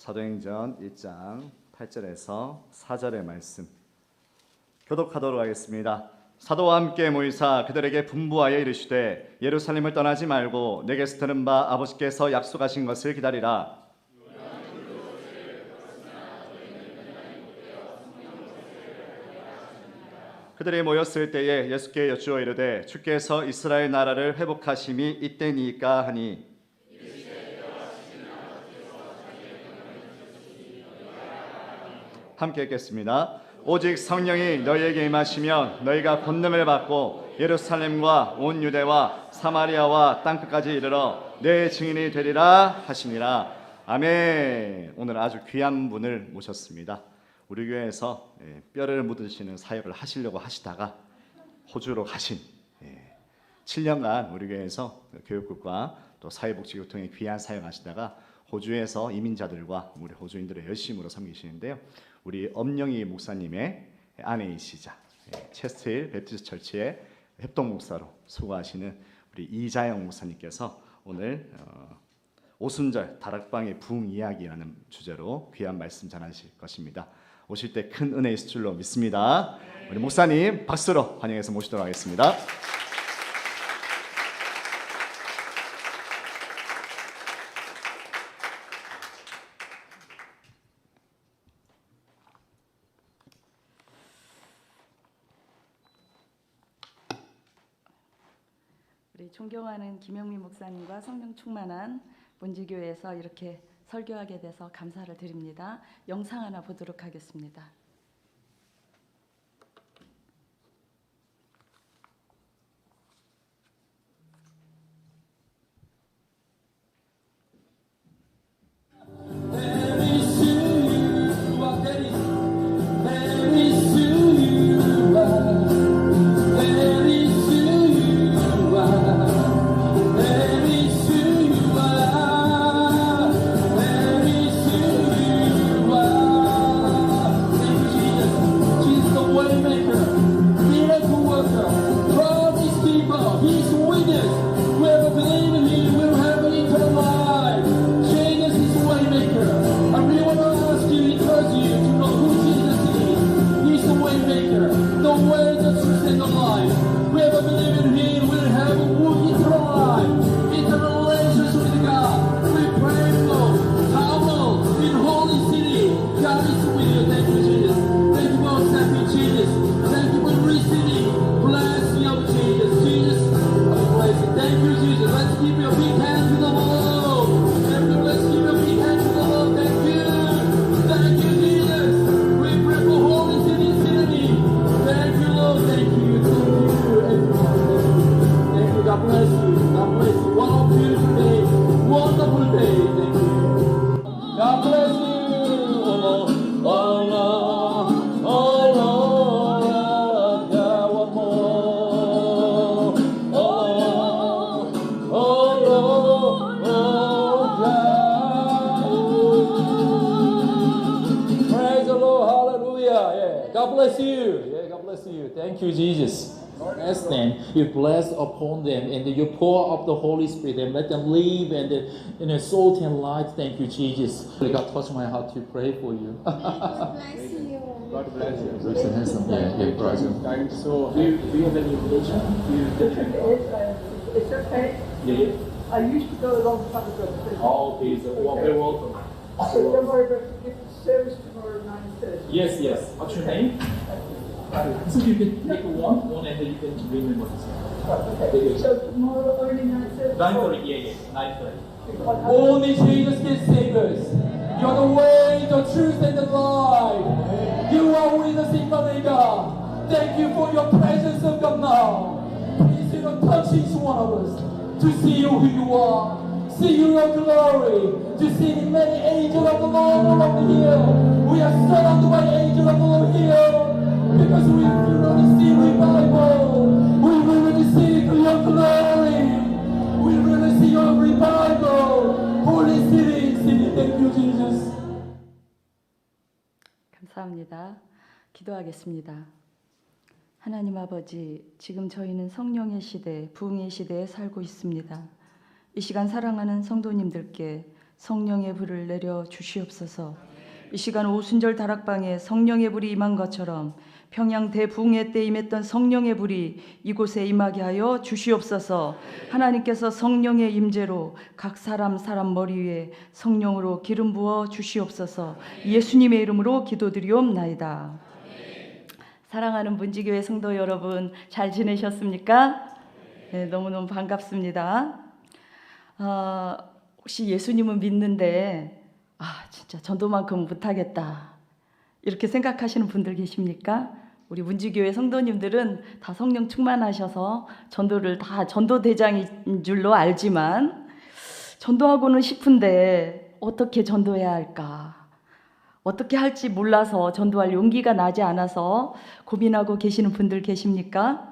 사도행전 1장 8절에서 4절의 말씀 교독하도록 하겠습니다. 사도와 함께 모이사 그들에게 분부하여 이르시되 예루살렘을 떠나지 말고 내게서 들은 바 아버지께서 약속하신 것을 기다리라. 그들이 모였을 때에 예수께 여쭈어 이르되 주께서 이스라엘 나라를 회복하심이 이때니까 하니 함께 읽겠습니다. 오직 성령이 너희에게 임하시면 너희가 권능을 받고 예루살렘과 온 유대와 사마리아와 땅끝까지 이르러 내 증인이 되리라 하시니라. 아멘. 오늘 아주 귀한 분을 모셨습니다. 우리 교회에서 뼈를 묻으시는 사역을 하시려고 하시다가 호주로 가신 7년간 우리 교회에서 교육국과 또 사회복지국 통해 귀한 사역하시다가 호주에서 이민자들과 우리 호주인들의 열심으로 섬기시는데요. 우리 엄영희 목사님의 아내이시자 체스트힐 베프티스트 처치의 협동 목사로 수고하시는 우리 이자영 목사님께서 오늘 오순절 다락방의 부흥 이야기라는 주제로 귀한 말씀 전하실 것입니다. 오실 때 큰 은혜 있을 줄로 믿습니다. 우리 목사님 박수로 환영해서 모시도록 하겠습니다. 우리 존경하는 김영미 목사님과 성령 충만한 문지교회에서 이렇게 설교하게 돼서 감사를 드립니다. 영상 하나 보도록 하겠습니다. Thank you, Jesus. Bless them. You bless upon them, and you pour up the Holy Spirit, and let them live in a salt and light. Thank you, Jesus. God touched my heart to pray for you. God bless you. God bless you. Looks handsome. Yeah, bless you. So, do you have any religion? It's okay. Yeah. I used to go a long time ago. Oh, okay. So, well, very welcome. So don't worry about the service tomorrow at 9:30. Yes, yes. What's your name? So you can take one and then you can remember this. Okay. So tomorrow early 9:30. 9:30. Yeah. 9:30. Only Jesus can save us. You are the way, the truth, and the life. You are with us in God. Thank you for your presence of God now. Please, touch each one of us to see you who you are, see your glory, to see the many angels of the Lord along the hill. We are surrounded by angels of the Lord here because we really see revival. We really see your glory. We really see your revival. Holy City, thank you, Jesus. 감사합니다. 기도하겠습니다. 하나님 아버지, 지금 저희는 성령의 시대, 부흥의 시대에 살고 있습니다. 이 시간 사랑하는 성도님들께 성령의 불을 내려 주시옵소서. 이 시간 오순절 다락방에 성령의 불이 임한 것처럼 평양 대붕해 때 임했던 성령의 불이 이곳에 임하게 하여 주시옵소서. 하나님께서 성령의 임재로 각 사람 머리 위에 성령으로 기름 부어 주시옵소서. 예수님의 이름으로 기도드리옵나이다. 사랑하는 문지교회 성도 여러분, 잘 지내셨습니까? 네, 너무너무 반갑습니다. 혹시 예수님은 믿는데 진짜 전도만큼 못하겠다 이렇게 생각하시는 분들 계십니까? 우리 문지교회 성도님들은 다 성령 충만하셔서 전도를 다 전도대장인 줄로 알지만 전도하고는 싶은데 어떻게 전도해야 할까? 어떻게 할지 몰라서 전도할 용기가 나지 않아서 고민하고 계시는 분들 계십니까?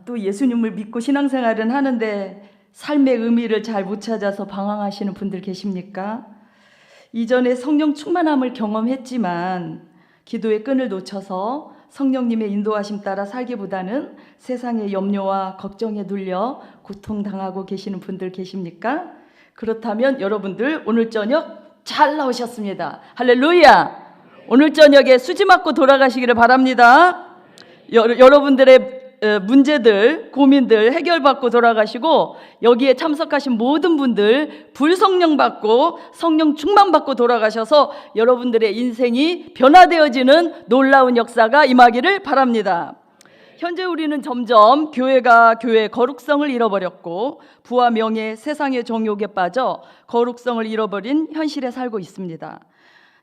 또 예수님을 믿고 신앙생활은 하는데 삶의 의미를 잘 못 찾아서 방황하시는 분들 계십니까? 이전에 성령 충만함을 경험했지만 기도의 끈을 놓쳐서 성령님의 인도하심 따라 살기보다는 세상의 염려와 걱정에 눌려 고통당하고 계시는 분들 계십니까? 그렇다면 여러분들 오늘 저녁 잘 나오셨습니다. 할렐루야! 오늘 저녁에 수지 맞고 돌아가시기를 바랍니다. 여러분들의 문제들, 고민들 해결받고 돌아가시고 여기에 참석하신 모든 분들 불성령 받고 성령 충만 받고 돌아가셔서 여러분들의 인생이 변화되어지는 놀라운 역사가 임하기를 바랍니다. 현재 우리는 점점 교회가 교회의 거룩성을 잃어버렸고 부와 명예, 세상의 정욕에 빠져 거룩성을 잃어버린 현실에 살고 있습니다.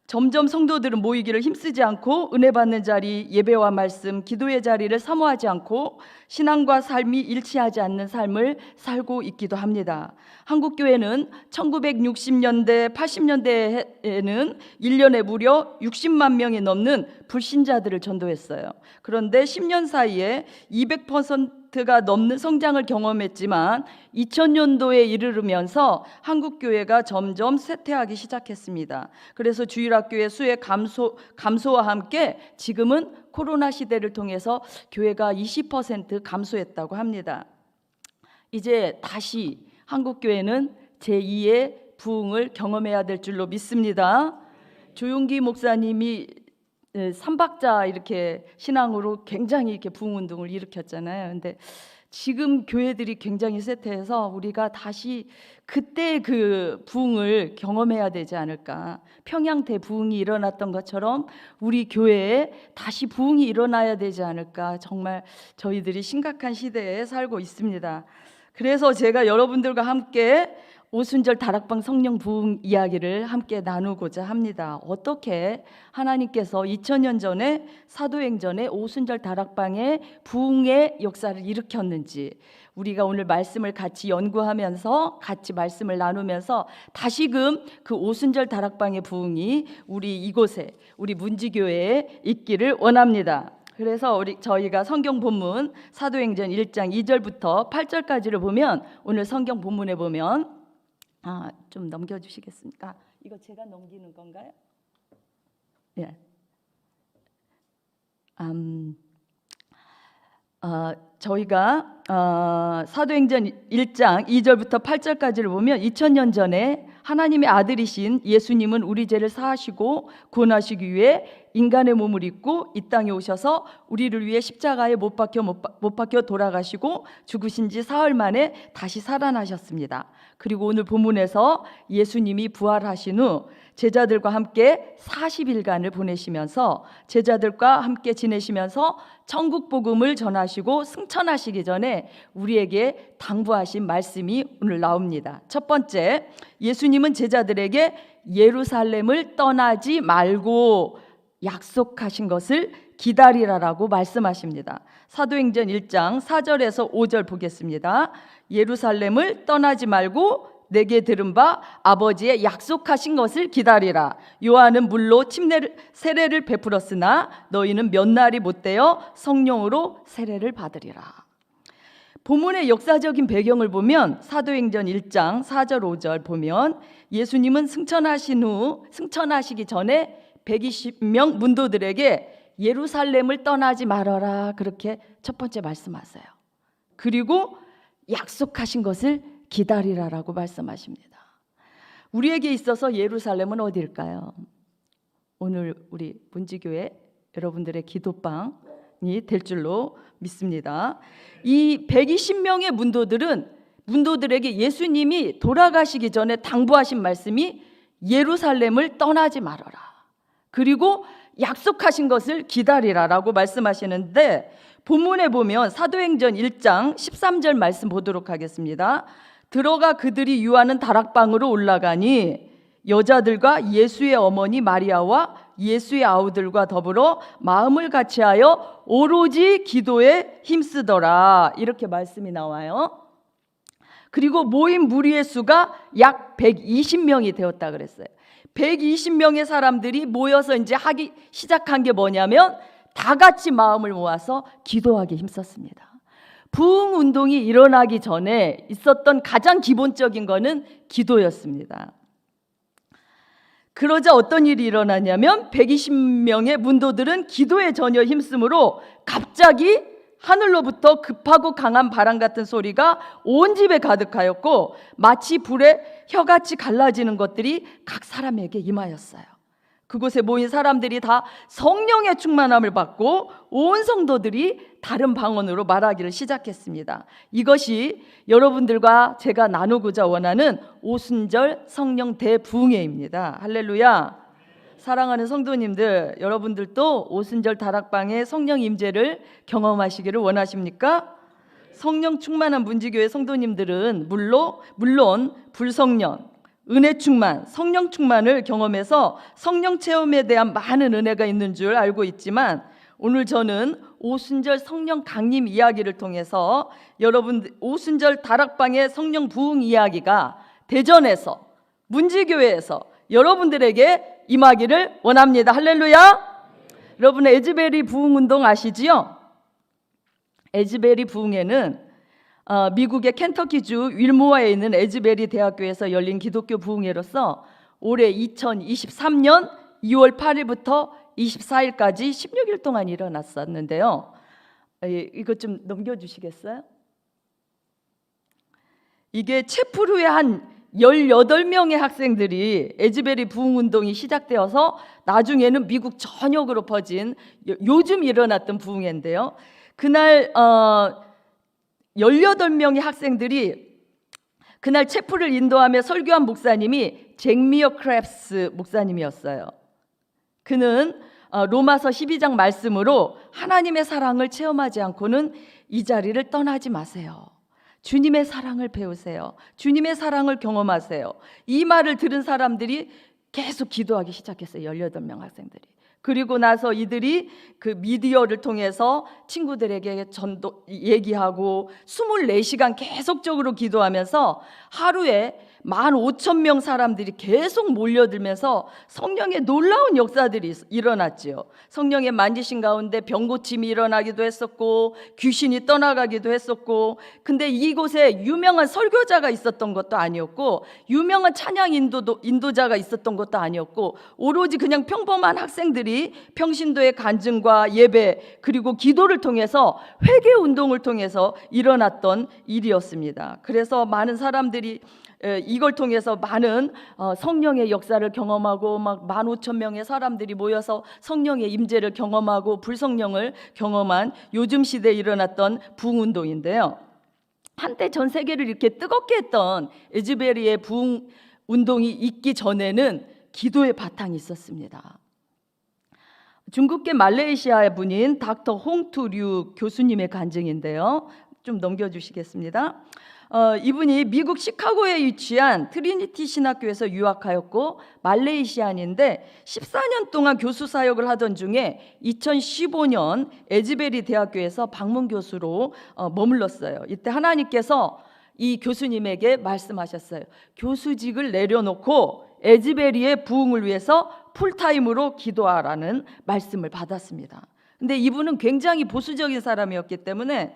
점점 성도들은 모이기를 힘쓰지 않고 은혜 받는 자리, 예배와 말씀, 기도의 자리를 사모하지 않고 신앙과 삶이 일치하지 않는 삶을 살고 있기도 합니다. 한국교회는 1960년대, 80년대에는 1년에 무려 60만 명이 넘는 불신자들을 전도했어요. 그런데 10년 사이에 200%가 넘는 성장을 경험했지만 2000년도에 이르르면서 한국교회가 점점 쇠퇴하기 시작했습니다. 그래서 주일학교의 수의 감소와 함께 지금은 코로나 시대를 통해서 교회가 20% 감소했다고 합니다. 이제 다시 한국교회는 제2의 부흥을 경험해야 될 줄로 믿습니다. 조용기 목사님이 삼박자 이렇게 신앙으로 굉장히 이렇게 부흥 운동을 일으켰잖아요. 근데 지금 교회들이 굉장히 쇠퇴해서 우리가 다시 그때 그 부흥을 경험해야 되지 않을까. 평양 대부흥이 일어났던 것처럼 우리 교회에 다시 부흥이 일어나야 되지 않을까. 정말 저희들이 심각한 시대에 살고 있습니다. 그래서 제가 여러분들과 함께 오순절 다락방 성령 부흥 이야기를 함께 나누고자 합니다. 어떻게 하나님께서 2000년 전에 사도행전에 오순절 다락방의 부흥의 역사를 일으켰는지 우리가 오늘 말씀을 같이 연구하면서 같이 말씀을 나누면서 다시금 그 오순절 다락방의 부흥이 우리 이곳에 우리 문지교회에 있기를 원합니다. 그래서 저희가 성경 본문 사도행전 1장 2절부터 8절까지를 보면 오늘 성경 본문에 보면 좀 넘겨주시겠습니까? 이거 제가 넘기는 건가요? 예. 저희가 사도행전 1장 2절부터 8절까지를 보면 2000년 전에 하나님의 아들이신 예수님은 우리 죄를 사하시고 구원하시기 위해 인간의 몸을 입고 이 땅에 오셔서 우리를 위해 십자가에 못 박혀 돌아가시고 죽으신 지 사흘 만에 다시 살아나셨습니다. 그리고 오늘 본문에서 예수님이 부활하신 후 제자들과 함께 40일간을 보내시면서 제자들과 함께 지내시면서 천국 복음을 전하시고 승천하시기 전에 우리에게 당부하신 말씀이 오늘 나옵니다. 첫 번째, 예수님은 제자들에게 예루살렘을 떠나지 말고 약속하신 것을 기다리라라고 말씀하십니다. 사도행전 1장 4절에서 5절 보겠습니다. 예루살렘을 떠나지 말고 내게 들은 바 아버지의 약속하신 것을 기다리라. 요한은 물로 세례를 베풀었으나 너희는 몇 날이 못되어 성령으로 세례를 받으리라. 본문의 역사적인 배경을 보면 사도행전 1장 4절 5절 보면 예수님은 승천하시기 전에 120명 문도들에게 예루살렘을 떠나지 말아라 그렇게 첫 번째 말씀하세요. 그리고 약속하신 것을 기다리라라고 말씀하십니다. 우리에게 있어서 예루살렘은 어디일까요? 오늘 우리 문지교회 여러분들의 기도방이 될 줄로 믿습니다. 이 120명의 문도들에게 예수님이 돌아가시기 전에 당부하신 말씀이 예루살렘을 떠나지 말아라. 그리고 약속하신 것을 기다리라라고 말씀하시는데, 본문에 보면 사도행전 1장 13절 말씀 보도록 하겠습니다. 들어가 그들이 유하는 다락방으로 올라가니 여자들과 예수의 어머니 마리아와 예수의 아우들과 더불어 마음을 같이하여 오로지 기도에 힘쓰더라. 이렇게 말씀이 나와요. 그리고 모인 무리의 수가 약 120명이 되었다 그랬어요. 120명의 사람들이 모여서 이제 하기 시작한 게 뭐냐면 다 같이 마음을 모아서 기도하기 힘썼습니다. 부흥 운동이 일어나기 전에 있었던 가장 기본적인 거는 기도였습니다. 그러자 어떤 일이 일어나냐면 120명의 문도들은 기도에 전혀 힘쓰므로 갑자기 하늘로부터 급하고 강한 바람 같은 소리가 온 집에 가득하였고 마치 불에 혀같이 갈라지는 것들이 각 사람에게 임하였어요. 그곳에 모인 사람들이 다 성령의 충만함을 받고 온 성도들이 다른 방언으로 말하기를 시작했습니다. 이것이 여러분들과 제가 나누고자 원하는 오순절 성령 대부흥회입니다. 할렐루야. 사랑하는 성도님들, 여러분들도 오순절 다락방의 성령 임재를 경험하시기를 원하십니까? 성령 충만한 문지교회 성도님들은 물론 불성령, 은혜 충만, 성령 충만을 경험해서 성령 체험에 대한 많은 은혜가 있는 줄 알고 있지만, 오늘 저는 오순절 성령 강림 이야기를 통해서 여러분 오순절 다락방의 성령 부흥 이야기가 대전에서, 문지교회에서 여러분들에게 임하기를 원합니다. 할렐루야. 여러분 에즈베리 부흥 운동 아시지요? 에즈베리 부흥회는 미국의 켄터키주 윌모어에 있는 에즈베리 대학교에서 열린 기독교 부흥회로서 올해 2023년 2월 8일부터 24일까지 16일 동안 일어났었는데요. 이거 좀 넘겨주시겠어요? 이게 체풀 후에 한 18명의 학생들이 에즈베리 부흥운동이 시작되어서 나중에는 미국 전역으로 퍼진 요즘 일어났던 부흥회인데요. 그날 18명의 학생들이 그날 체풀을 인도하며 설교한 목사님이 잭미어 크랩스 목사님이었어요. 그는 로마서 12장 말씀으로 하나님의 사랑을 체험하지 않고는 이 자리를 떠나지 마세요. 주님의 사랑을 배우세요. 주님의 사랑을 경험하세요. 이 말을 들은 사람들이 계속 기도하기 시작했어요. 18명 학생들이. 그리고 나서 이들이 그 미디어를 통해서 친구들에게 얘기하고 24시간 계속적으로 기도하면서 하루에 15,000명 사람들이 계속 몰려들면서 성령의 놀라운 역사들이 일어났지요. 성령의 만지신 가운데 병고침이 일어나기도 했었고 귀신이 떠나가기도 했었고, 근데 이곳에 유명한 설교자가 있었던 것도 아니었고 유명한 찬양 인도자가 있었던 것도 아니었고 오로지 그냥 평범한 학생들이 평신도의 간증과 예배 그리고 기도를 통해서 회개 운동을 통해서 일어났던 일이었습니다. 그래서 많은 사람들이 이걸 통해서 많은 성령의 역사를 경험하고 막 15,000명의 사람들이 모여서 성령의 임재를 경험하고 불성령을 경험한 요즘 시대에 일어났던 부흥운동인데요. 한때 전 세계를 이렇게 뜨겁게 했던 에즈베리의 부흥운동이 있기 전에는 기도의 바탕이 있었습니다. 중국계 말레이시아 분인 닥터 홍투류 교수님의 간증인데요. 좀 넘겨주시겠습니다. 이분이 미국 시카고에 위치한 트리니티 신학교에서 유학하였고 말레이시안인데 14년 동안 교수 사역을 하던 중에 2015년 에즈베리 대학교에서 방문 교수로 머물렀어요. 이때 하나님께서 이 교수님에게 말씀하셨어요. 교수직을 내려놓고 에즈베리의 부흥을 위해서 풀타임으로 기도하라는 말씀을 받았습니다. 근데 이분은 굉장히 보수적인 사람이었기 때문에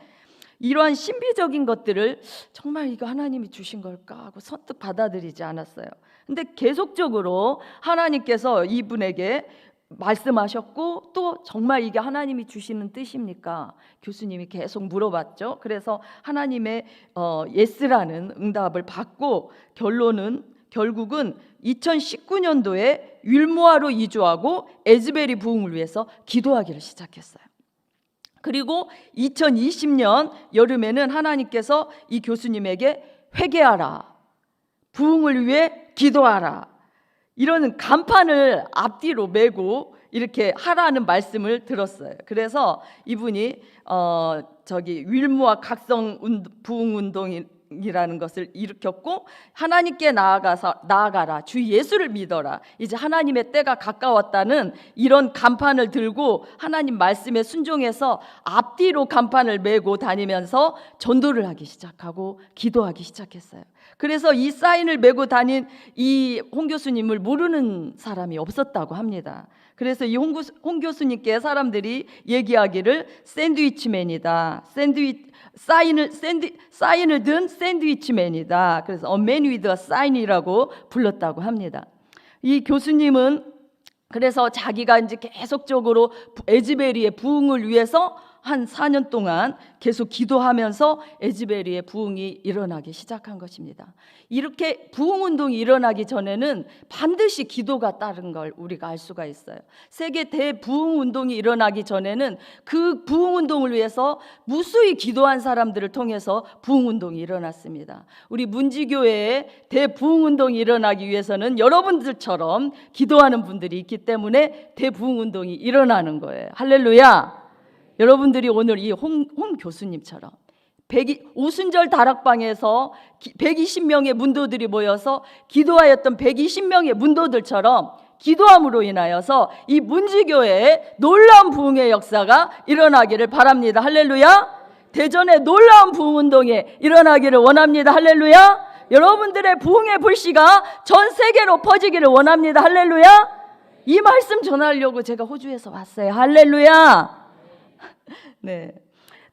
이러한 신비적인 것들을 정말 이거 하나님이 주신 걸까 하고 선뜻 받아들이지 않았어요. 근데 계속적으로 하나님께서 이분에게 말씀하셨고 또 정말 이게 하나님이 주시는 뜻입니까? 교수님이 계속 물어봤죠. 그래서 하나님의 예스라는 응답을 받고 결론은 결국은 2019년도에 윌모아로 이주하고 에즈베리 부흥을 위해서 기도하기를 시작했어요. 그리고 2020년 여름에는 하나님께서 이 교수님에게 회개하라, 부흥을 위해 기도하라, 이런 간판을 앞뒤로 메고 이렇게 하라는 말씀을 들었어요. 그래서 이분이 윌모아 각성 부흥 운동이라는 것을 일으켰고, 하나님께 나아가라, 주 예수를 믿어라, 이제 하나님의 때가 가까웠다는 이런 간판을 들고 하나님 말씀에 순종해서 앞뒤로 간판을 메고 다니면서 전도를 하기 시작하고 기도하기 시작했어요. 그래서 이 사인을 메고 다닌 이 홍 교수님을 모르는 사람이 없었다고 합니다. 그래서 이 홍 교수님께 사람들이 얘기하기를 샌드위치맨이다, 사인을 든 샌드위치맨이다. 그래서 A man with a sign이라고 불렀다고 합니다. 이 교수님은 그래서 자기가 이제 계속적으로 에즈베리의 부흥을 위해서 한 4년 동안 계속 기도하면서 에즈베리의 부흥이 일어나기 시작한 것입니다. 이렇게 부흥운동이 일어나기 전에는 반드시 기도가 따른 걸 우리가 알 수가 있어요. 세계 대부흥운동이 일어나기 전에는 그 부흥운동을 위해서 무수히 기도한 사람들을 통해서 부흥운동이 일어났습니다. 우리 문지교회의 대부흥운동이 일어나기 위해서는 여러분들처럼 기도하는 분들이 있기 때문에 대부흥운동이 일어나는 거예요. 할렐루야. 여러분들이 오늘 이 홍 교수님처럼 오순절 다락방에서 120명의 문도들이 모여서 기도하였던 120명의 문도들처럼 기도함으로 인하여서 이 문지교회에 놀라운 부흥의 역사가 일어나기를 바랍니다. 할렐루야. 대전의 놀라운 부흥운동이 일어나기를 원합니다. 할렐루야. 여러분들의 부흥의 불씨가 전 세계로 퍼지기를 원합니다. 할렐루야. 이 말씀 전하려고 제가 호주에서 왔어요. 할렐루야. 네.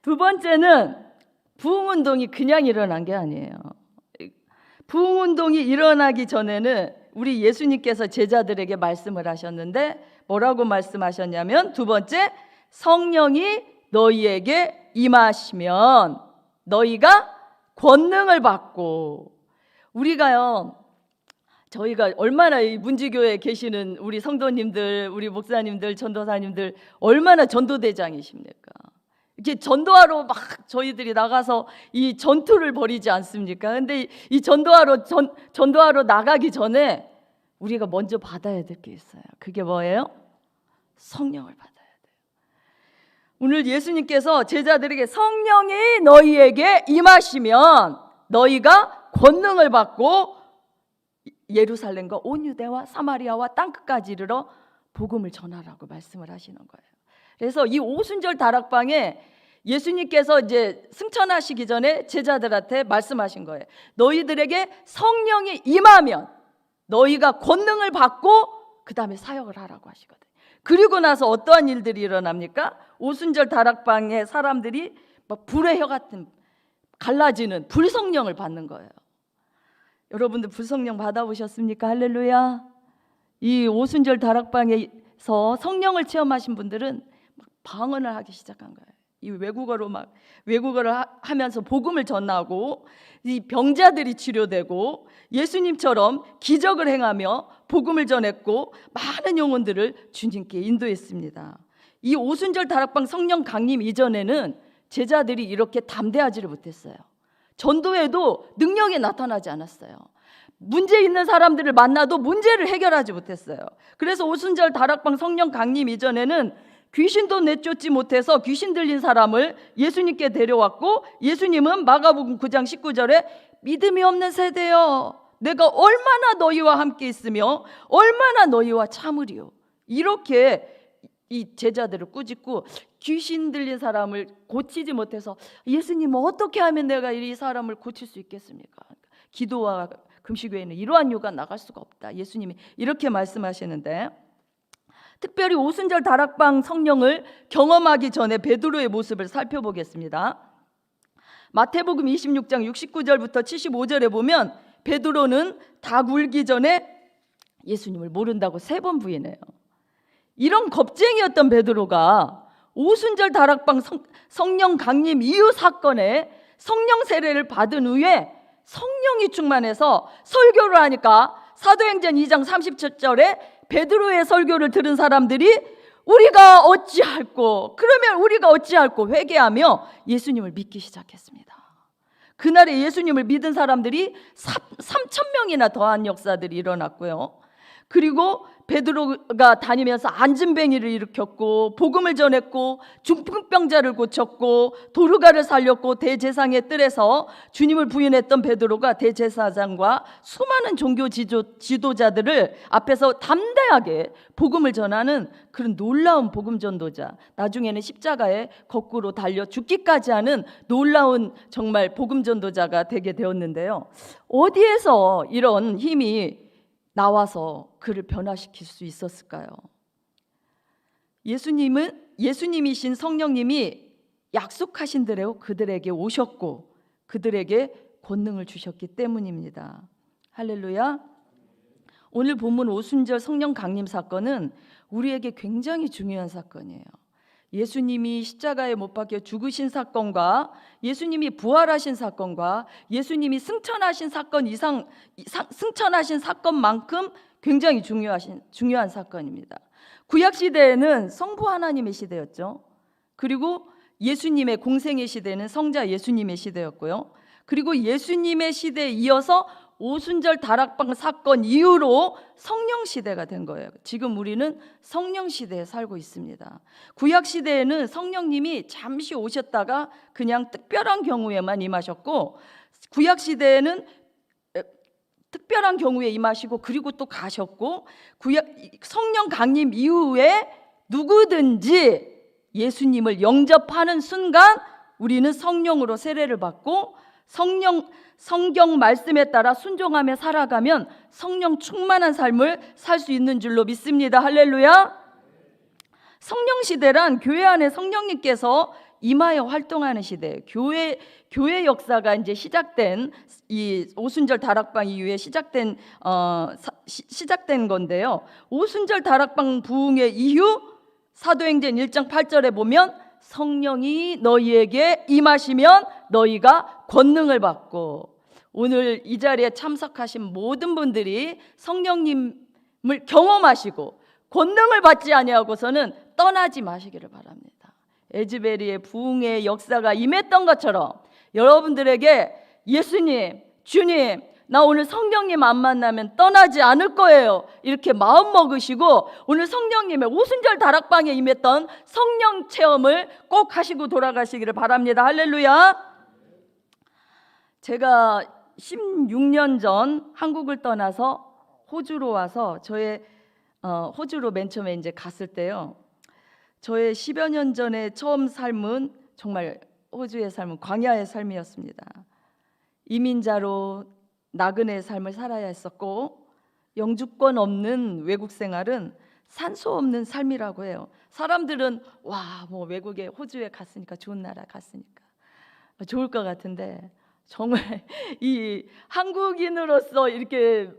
두 번째는 부흥운동이 그냥 일어난 게 아니에요. 부흥운동이 일어나기 전에는 우리 예수님께서 제자들에게 말씀을 하셨는데 뭐라고 말씀하셨냐면, 두 번째, 성령이 너희에게 임하시면 너희가 권능을 받고. 저희가 얼마나 이 문지교회에 계시는 우리 성도님들, 우리 목사님들, 전도사님들 얼마나 전도대장이십니까? 이렇게 전도하러 막 저희들이 나가서 이 전투를 벌이지 않습니까? 근데 이 전도하러 나가기 전에 우리가 먼저 받아야 될 게 있어요. 그게 뭐예요? 성령을 받아야 돼요. 오늘 예수님께서 제자들에게 성령이 너희에게 임하시면 너희가 권능을 받고 예루살렘과 온 유대와 사마리아와 땅끝까지 이르러 복음을 전하라고 말씀을 하시는 거예요. 그래서 이 오순절 다락방에 예수님께서 이제 승천하시기 전에 제자들한테 말씀하신 거예요. 너희들에게 성령이 임하면 너희가 권능을 받고 그 다음에 사역을 하라고 하시거든요. 그리고 나서 어떠한 일들이 일어납니까? 오순절 다락방에 사람들이 막 불의 혀 같은 갈라지는 불성령을 받는 거예요. 여러분들 불성령 받아보셨습니까? 할렐루야. 이 오순절 다락방에서 성령을 체험하신 분들은 막 방언을 하기 시작한 거예요. 이 외국어를 하면서 복음을 전하고, 이 병자들이 치료되고, 예수님처럼 기적을 행하며 복음을 전했고, 많은 영혼들을 주님께 인도했습니다. 이 오순절 다락방 성령 강림 이전에는 제자들이 이렇게 담대하지를 못했어요. 전도에도 능력이 나타나지 않았어요. 문제 있는 사람들을 만나도 문제를 해결하지 못했어요. 그래서 오순절 다락방 성령 강림 이전에는 귀신도 내쫓지 못해서 귀신 들린 사람을 예수님께 데려왔고, 예수님은 마가복음 9장 19절에 믿음이 없는 세대여, 내가 얼마나 너희와 함께 있으며 얼마나 너희와 참으리요, 이렇게 이 제자들을 꾸짖고, 귀신 들린 사람을 고치지 못해서 예수님 어떻게 하면 내가 이 사람을 고칠 수 있겠습니까? 기도와 금식 외에는 이러한 요가 나갈 수가 없다. 예수님이 이렇게 말씀하시는데, 특별히 오순절 다락방 성령을 경험하기 전에 베드로의 모습을 살펴보겠습니다. 마태복음 26장 69절부터 75절에 보면 베드로는 닭 울기 전에 예수님을 모른다고 3번 부인해요. 이런 겁쟁이였던 베드로가 오순절 다락방 성령 강림 이후 사건에 성령 세례를 받은 후에 성령이 충만해서 설교를 하니까 사도행전 2장 37절에 베드로의 설교를 들은 사람들이 우리가 어찌할꼬, 그러면 우리가 어찌할꼬 회개하며 예수님을 믿기 시작했습니다. 그날에 예수님을 믿은 사람들이 3,000명이나 더한 역사들이 일어났고요. 그리고 베드로가 다니면서 안진뱅이를 일으켰고 복음을 전했고 중풍병자를 고쳤고 도르가를 살렸고 대제사장의 뜰에서 주님을 부인했던 베드로가 대제사장과 수많은 종교 지도자들을 앞에서 담대하게 복음을 전하는 그런 놀라운 복음 전도자, 나중에는 십자가에 거꾸로 달려 죽기까지 하는 놀라운 정말 복음 전도자가 되게 되었는데요. 어디에서 이런 힘이 나와서 그를 변화시킬 수 있었을까요? 예수님이신 성령님이 약속하신 대로 그들에게 오셨고 그들에게 권능을 주셨기 때문입니다. 할렐루야. 오늘 본문 오순절 성령 강림 사건은 우리에게 굉장히 중요한 사건이에요. 예수님이 십자가에 못 박혀 죽으신 사건과 예수님이 부활하신 사건과 예수님이 승천하신 사건만큼 굉장히 중요한 사건입니다. 구약 시대에는 성부 하나님의 시대였죠. 그리고 예수님의 공생의 시대는 성자 예수님의 시대였고요. 그리고 예수님의 시대에 이어서 오순절 다락방 사건 이후로 성령 시대가 된 거예요. 지금 우리는 성령 시대에 살고 있습니다. 구약 시대에는 성령님이 잠시 오셨다가 그냥 특별한 경우에만 임하셨고, 구약 시대에는 특별한 경우에 임하시고 그리고 또 가셨고, 성령 강림 이후에 누구든지 예수님을 영접하는 순간 우리는 성령으로 세례를 받고 성경 말씀에 따라 순종하며 살아가면 성령 충만한 삶을 살 수 있는 줄로 믿습니다. 할렐루야. 성령 시대란 교회 안에 성령님께서 임하여 활동하는 시대. 교회 역사가 이제 시작된 이 오순절 다락방 이후에 시작된 건데요. 오순절 다락방 부흥의 이후 사도행전 1장 8절에 보면 성령이 너희에게 임하시면 너희가 권능을 받고, 오늘 이 자리에 참석하신 모든 분들이 성령님을 경험하시고 권능을 받지 아니하고서는 떠나지 마시기를 바랍니다. 에즈베리의 부흥의 역사가 임했던 것처럼 여러분들에게 예수님, 주님, 나 오늘 성령님 안 만나면 떠나지 않을 거예요, 이렇게 마음 먹으시고 오늘 성령님의 오순절 다락방에 임했던 성령 체험을 꼭 하시고 돌아가시기를 바랍니다. 할렐루야. 제가 16년 전 한국을 떠나서 호주로 와서 호주로 맨 처음에 이제 갔을 때요, 저의 10여 년 전에 처음 삶은 정말 호주의 삶은 광야의 삶이었습니다. 이민자로 나그네의 삶을 살아야 했었고, 영주권 없는 외국 생활은 산소 없는 삶이라고 해요. 사람들은 뭐 외국에 호주에 갔으니까 좋은 나라 갔으니까 좋을 것 같은데, 정말 이 한국인으로서 이렇게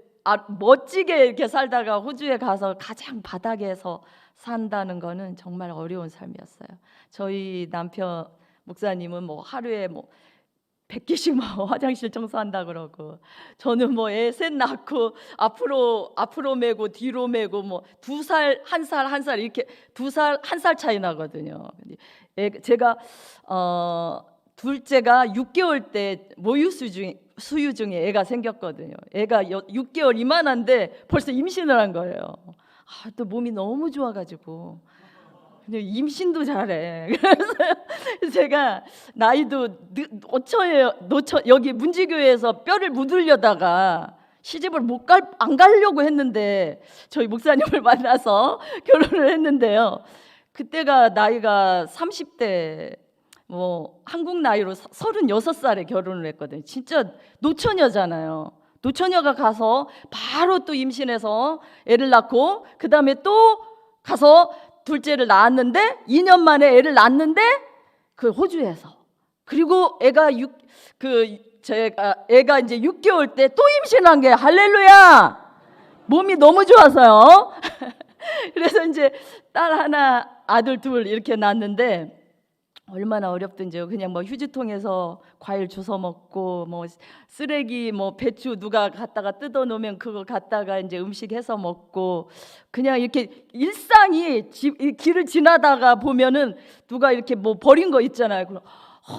멋지게 이렇게 살다가 호주에 가서 가장 바닥에서 산다는 거는 정말 어려운 삶이었어요. 저희 남편 목사님은 하루에 100개씩 화장실 청소한다 그러고, 저는 애 셋 낳고 앞으로 메고 뒤로 메고 2살, 1살 이렇게 2살, 1살 차이 나거든요. 제가 둘째가 6개월 때 모유 수유 중에 애가 생겼거든요. 애가 6개월 이만한데 벌써 임신을 한 거예요. 또 몸이 너무 좋아가지고 근데 임신도 잘해. 그래서 제가 나이도 여기 문지교회에서 뼈를 묻으려다가 시집을 안 가려고 했는데 저희 목사님을 만나서 결혼을 했는데요. 그때가 나이가 30대, 한국 나이로 36살에 결혼을 했거든요. 진짜 노처녀잖아요. 노처녀가 가서 바로 또 임신해서 애를 낳고, 그 다음에 또 가서 둘째를 낳았는데 2년 만에 애를 낳았는데 그 호주에서, 그리고 애가 이제 6개월 때 또 임신한 게, 할렐루야, 몸이 너무 좋아서요. 그래서 이제 딸 하나 아들 둘 이렇게 낳았는데 얼마나 어렵든지요. 그냥 뭐 휴지통에서 과일 주워 먹고, 뭐 쓰레기 뭐 배추 누가 갖다가 뜯어 놓으면 그거 갖다가 이제 음식 해서 먹고, 그냥 이렇게 일상이 이 길을 지나다가 보면은 누가 이렇게 뭐 버린 거 있잖아요. 그럼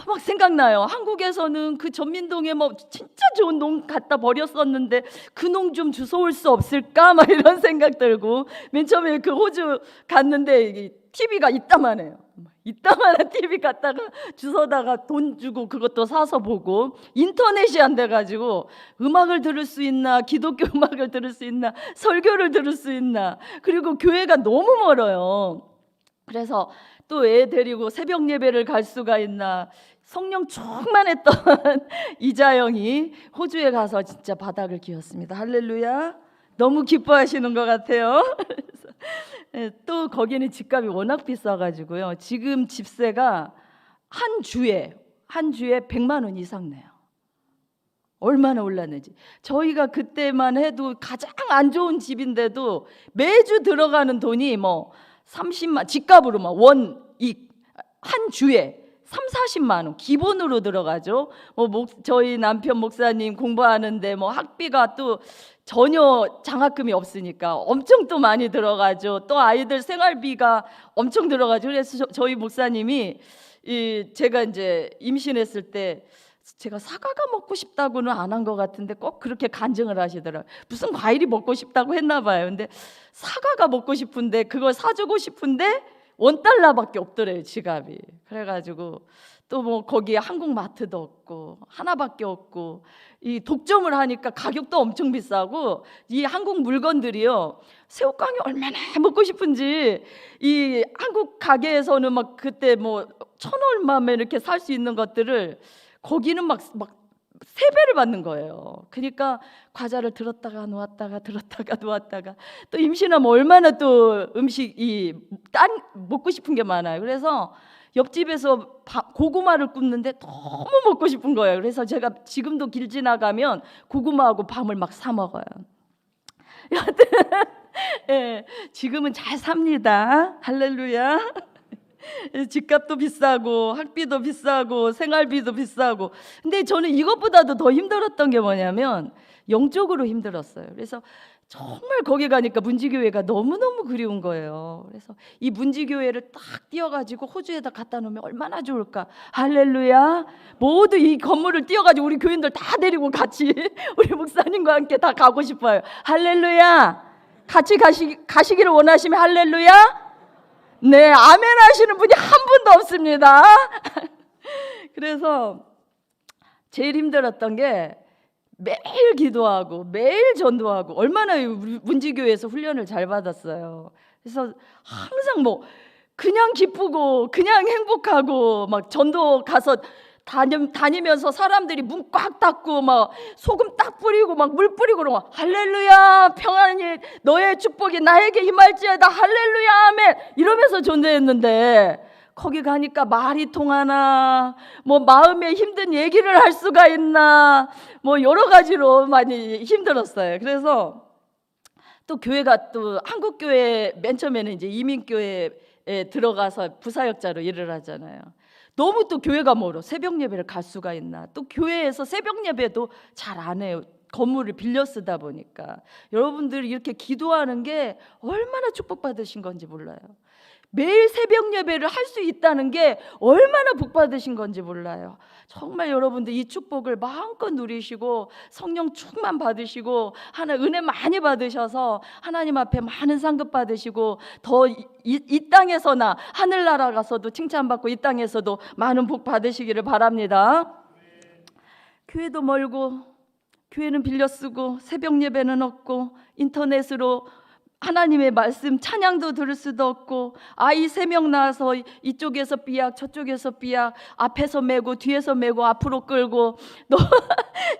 막 생각나요. 한국에서는 그 전민동에 뭐 진짜 좋은 농 갖다 버렸었는데 그 농 좀 주워올 수 없을까? 막 이런 생각 들고, 맨 처음에 그 호주 갔는데 이게 TV가 이따만해요. 이따만한 TV 갖다가 주워다가 돈 주고 그것도 사서 보고, 인터넷이 안 돼가지고 음악을 들을 수 있나, 기독교 음악을 들을 수 있나, 설교를 들을 수 있나, 그리고 교회가 너무 멀어요. 그래서 또 애 데리고 새벽 예배를 갈 수가 있나, 성령 충만했던 이자영이 호주에 가서 진짜 바닥을 기었습니다. 할렐루야. 너무 기뻐하시는 것 같아요. 또 거기는 집값이 워낙 비싸가지고요. 지금 집세가 한 주에 100만 원 이상 내요. 얼마나 올랐는지. 저희가 그때만 해도 가장 안 좋은 집인데도 매주 들어가는 돈이 뭐 30만, 집값으로 막 원익 한 주에 30-40만 원 기본으로 들어가죠. 저희 남편 목사님 공부하는데 뭐 학비가 또 전혀 장학금이 없으니까 엄청 또 많이 들어가죠. 또 아이들 생활비가 엄청 들어가죠. 그래서 저희 목사님이 제가 이제 임신했을 때 제가 사과가 먹고 싶다고는 안 한 것 같은데 꼭 그렇게 간증을 하시더라고요. 무슨 과일이 먹고 싶다고 했나 봐요. 근데 사과가 먹고 싶은데 그걸 사주고 싶은데 $1밖에 없더래요, 지갑이. 그래가지고 또 뭐 거기에 한국마트도 없고 하나밖에 없고, 이 독점을 하니까 가격도 엄청 비싸고, 이 한국 물건들이요, 새우깡이 얼마나 먹고 싶은지 이 한국 가게에서는 막 그때 뭐 1,000얼마면 이렇게 살 수 있는 것들을 거기는 막 3배를 받는 거예요. 그러니까 과자를 들었다가 놓았다가 들었다가 놓았다가, 또 임신하면 얼마나 또 음식이 먹고 싶은 게 많아요. 그래서 옆집에서 고구마를 굽는데 너무 먹고 싶은 거예요. 그래서 제가 지금도 길 지나가면 고구마하고 밤을 막 사 먹어요. 여하튼 예, 지금은 잘 삽니다. 할렐루야. 집값도 비싸고 학비도 비싸고 생활비도 비싸고. 근데 저는 이것보다도 더 힘들었던 게 뭐냐면 영적으로 힘들었어요. 그래서 정말 거기 가니까 문지교회가 너무너무 그리운 거예요. 그래서 이 문지교회를 딱 띄워가지고 호주에다 갖다 놓으면 얼마나 좋을까. 할렐루야. 모두 이 건물을 띄워가지고 우리 교인들 다 데리고 같이 우리 목사님과 함께 다 가고 싶어요. 할렐루야. 같이 가시기를 원하시면 할렐루야. 네, 아멘 하시는 분이 한 분도 없습니다. 그래서 제일 힘들었던 게 매일 기도하고 매일 전도하고, 얼마나 문지교회에서 훈련을 잘 받았어요. 그래서 항상 뭐 그냥 기쁘고 그냥 행복하고, 막 전도 가서 다니면서 사람들이 문 꽉 닫고 막 소금 딱 뿌리고 막 물 뿌리고 그러고, 할렐루야 평안이 너의 축복이 나에게 임할지어다 할렐루야 아멘 이러면서 전도했는데, 거기 가니까 말이 통하나, 뭐 마음에 힘든 얘기를 할 수가 있나, 뭐 여러 가지로 많이 힘들었어요. 그래서 또 교회가 또 한국교회 맨 처음에는 이제 이민교회에 들어가서 부사역자로 일을 하잖아요. 너무 또 교회가 멀어. 새벽 예배를 갈 수가 있나. 또 교회에서 새벽 예배도 잘 안 해요. 건물을 빌려 쓰다 보니까. 여러분들이 이렇게 기도하는 게 얼마나 축복받으신 건지 몰라요. 매일 새벽 예배를 할 수 있다는 게 얼마나 복받으신 건지 몰라요. 정말 여러분들 이 축복을 마음껏 누리시고 성령 충만 받으시고 은혜 많이 받으셔서 하나님 앞에 많은 상급 받으시고, 더 이 땅에서나 하늘나라 가서도 칭찬받고 이 땅에서도 많은 복 받으시기를 바랍니다. 교회도 멀고 교회는 빌려 쓰고 새벽 예배는 없고 인터넷으로 하나님의 말씀 찬양도 들을 수도 없고, 아이 3명 낳아서 이쪽에서 삐약 저쪽에서 삐약, 앞에서 메고 뒤에서 메고 앞으로 끌고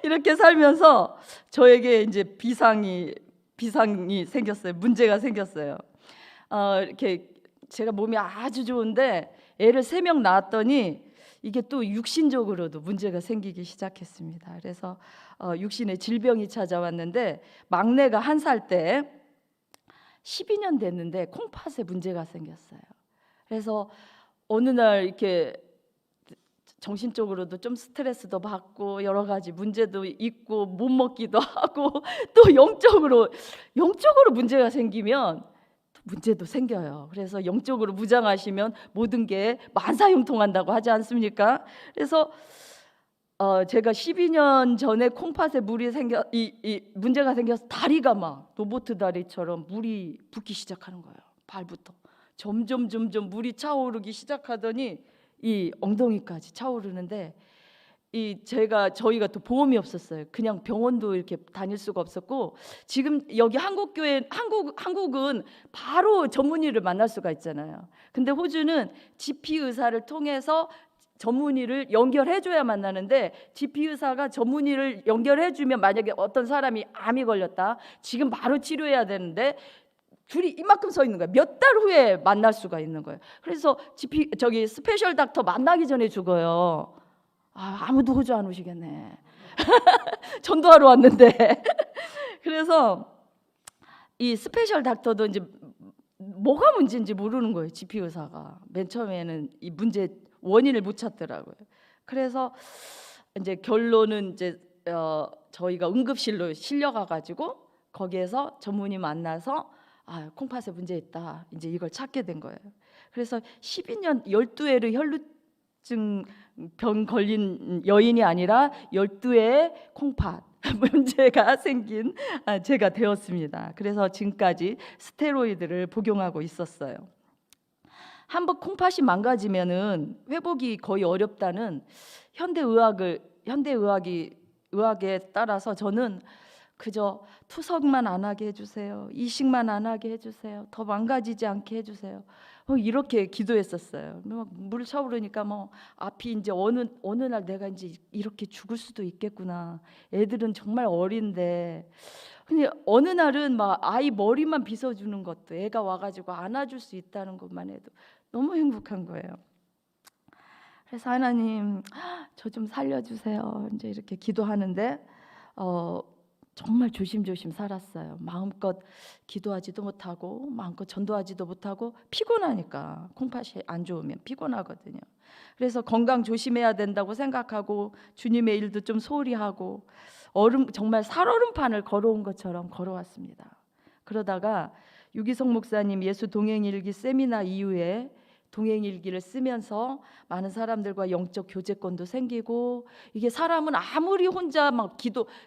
이렇게 살면서 저에게 이제 비상이 생겼어요. 문제가 생겼어요. 이렇게 제가 몸이 아주 좋은데 애를 3명 낳았더니 이게 또 육신적으로도 문제가 생기기 시작했습니다. 그래서 육신에 질병이 찾아왔는데, 막내가 1살 때 12년 됐는데 콩팥에 문제가 생겼어요. 그래서 어느 날 이렇게 정신적으로도 좀 스트레스도 받고 여러 가지 문제도 있고 못 먹기도 하고 또 영적으로 문제가 생기면 또 문제도 생겨요. 그래서 영적으로 무장하시면 모든 게 만사형통한다고 하지 않습니까? 그래서 제가 12년 전에 콩팥에 물이 문제가 생겨서 다리가 막 로봇 다리처럼 물이 붓기 시작하는 거예요. 발부터 점점 물이 차오르기 시작하더니 이 엉덩이까지 차오르는데 저희가 또 보험이 없었어요. 그냥 병원도 이렇게 다닐 수가 없었고, 지금 여기 한국은 바로 전문의를 만날 수가 있잖아요. 근데 호주는 GP 의사를 통해서 전문의를 연결해줘야 만나는데, GP 의사가 전문의를 연결해주면 만약에 어떤 사람이 암이 걸렸다, 지금 바로 치료해야 되는데 줄이 이만큼 서 있는 거예요. 몇 달 후에 만날 수가 있는 거예요. 그래서 스페셜 닥터 만나기 전에 죽어요. 아무도 호주 안 오시겠네. 전도하러 왔는데. 그래서 이 스페셜 닥터도 이제 뭐가 문제인지 모르는 거예요. GP 의사가 맨 처음에는 이 문제 원인을 못 찾더라고요. 그래서 이제 결론은 이제 저희가 응급실로 실려가 가지고 거기에서 전문의 만나서 콩팥에 문제 있다, 이제 이걸 찾게 된 거예요. 그래서 12년 12회로 혈루증 병 걸린 여인이 아니라 12회의 콩팥 문제가 생긴 제가 되었습니다. 그래서 지금까지 스테로이드를 복용하고 있었어요. 한번 콩팥이 망가지면은 회복이 거의 어렵다는 의학에 따라서 저는 그저 투석만 안 하게 해주세요. 이식만 안 하게 해주세요. 더 망가지지 않게 해주세요. 이렇게 기도했었어요. 물 차오르니까 앞이 이제 어느 날 내가 이제 이렇게 죽을 수도 있겠구나. 애들은 정말 어린데. 근데 어느 날은 아이 머리만 빗어주는 것도, 애가 와가지고 안아줄 수 있다는 것만 해도 너무 행복한 거예요. 그래서 하나님, 저 좀 살려주세요. 이제 이렇게 기도하는데 정말 조심조심 살았어요. 마음껏 기도하지도 못하고 마음껏 전도하지도 못하고, 피곤하니까 콩팥이 안 좋으면 피곤하거든요. 그래서 건강 조심해야 된다고 생각하고 주님의 일도 좀 소홀히 하고 정말 살얼음판을 걸어온 것처럼 걸어왔습니다. 그러다가 유기성 목사님 예수 동행일기 세미나 이후에 동행일기를 쓰면서 많은 사람들과 영적 교제권도 생기고, 이게 사람은 아무리 혼자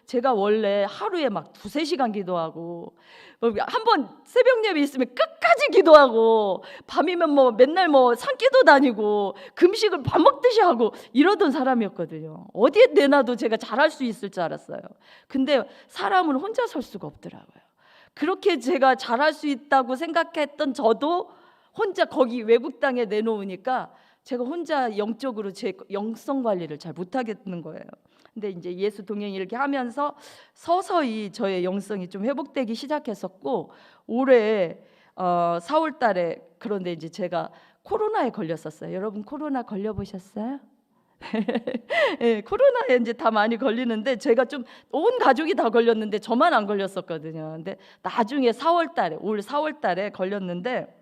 제가 원래 하루에 2-3시간 기도하고, 한번 새벽 예배 있으면 끝까지 기도하고, 밤이면 맨날 산기도 다니고 금식을 밥 먹듯이 하고 이러던 사람이었거든요. 어디에 내놔도 제가 잘할 수 있을 줄 알았어요. 근데 사람은 혼자 설 수가 없더라고요. 그렇게 제가 잘할 수 있다고 생각했던 저도 혼자 거기 외국 땅에 내놓으니까 제가 혼자 영적으로 제 영성 관리를 잘 못하겠는 거예요. 근데 이제 예수 동행 이렇게 하면서 서서히 저의 영성이 좀 회복되기 시작했었고, 올해 4월 달에, 그런데 이제 제가 코로나에 걸렸었어요. 여러분 코로나 걸려보셨어요? 네, 코로나에 이제 다 많이 걸리는데, 제가 좀 온 가족이 다 걸렸는데 저만 안 걸렸었거든요. 근데 나중에 올 4월 달에 걸렸는데,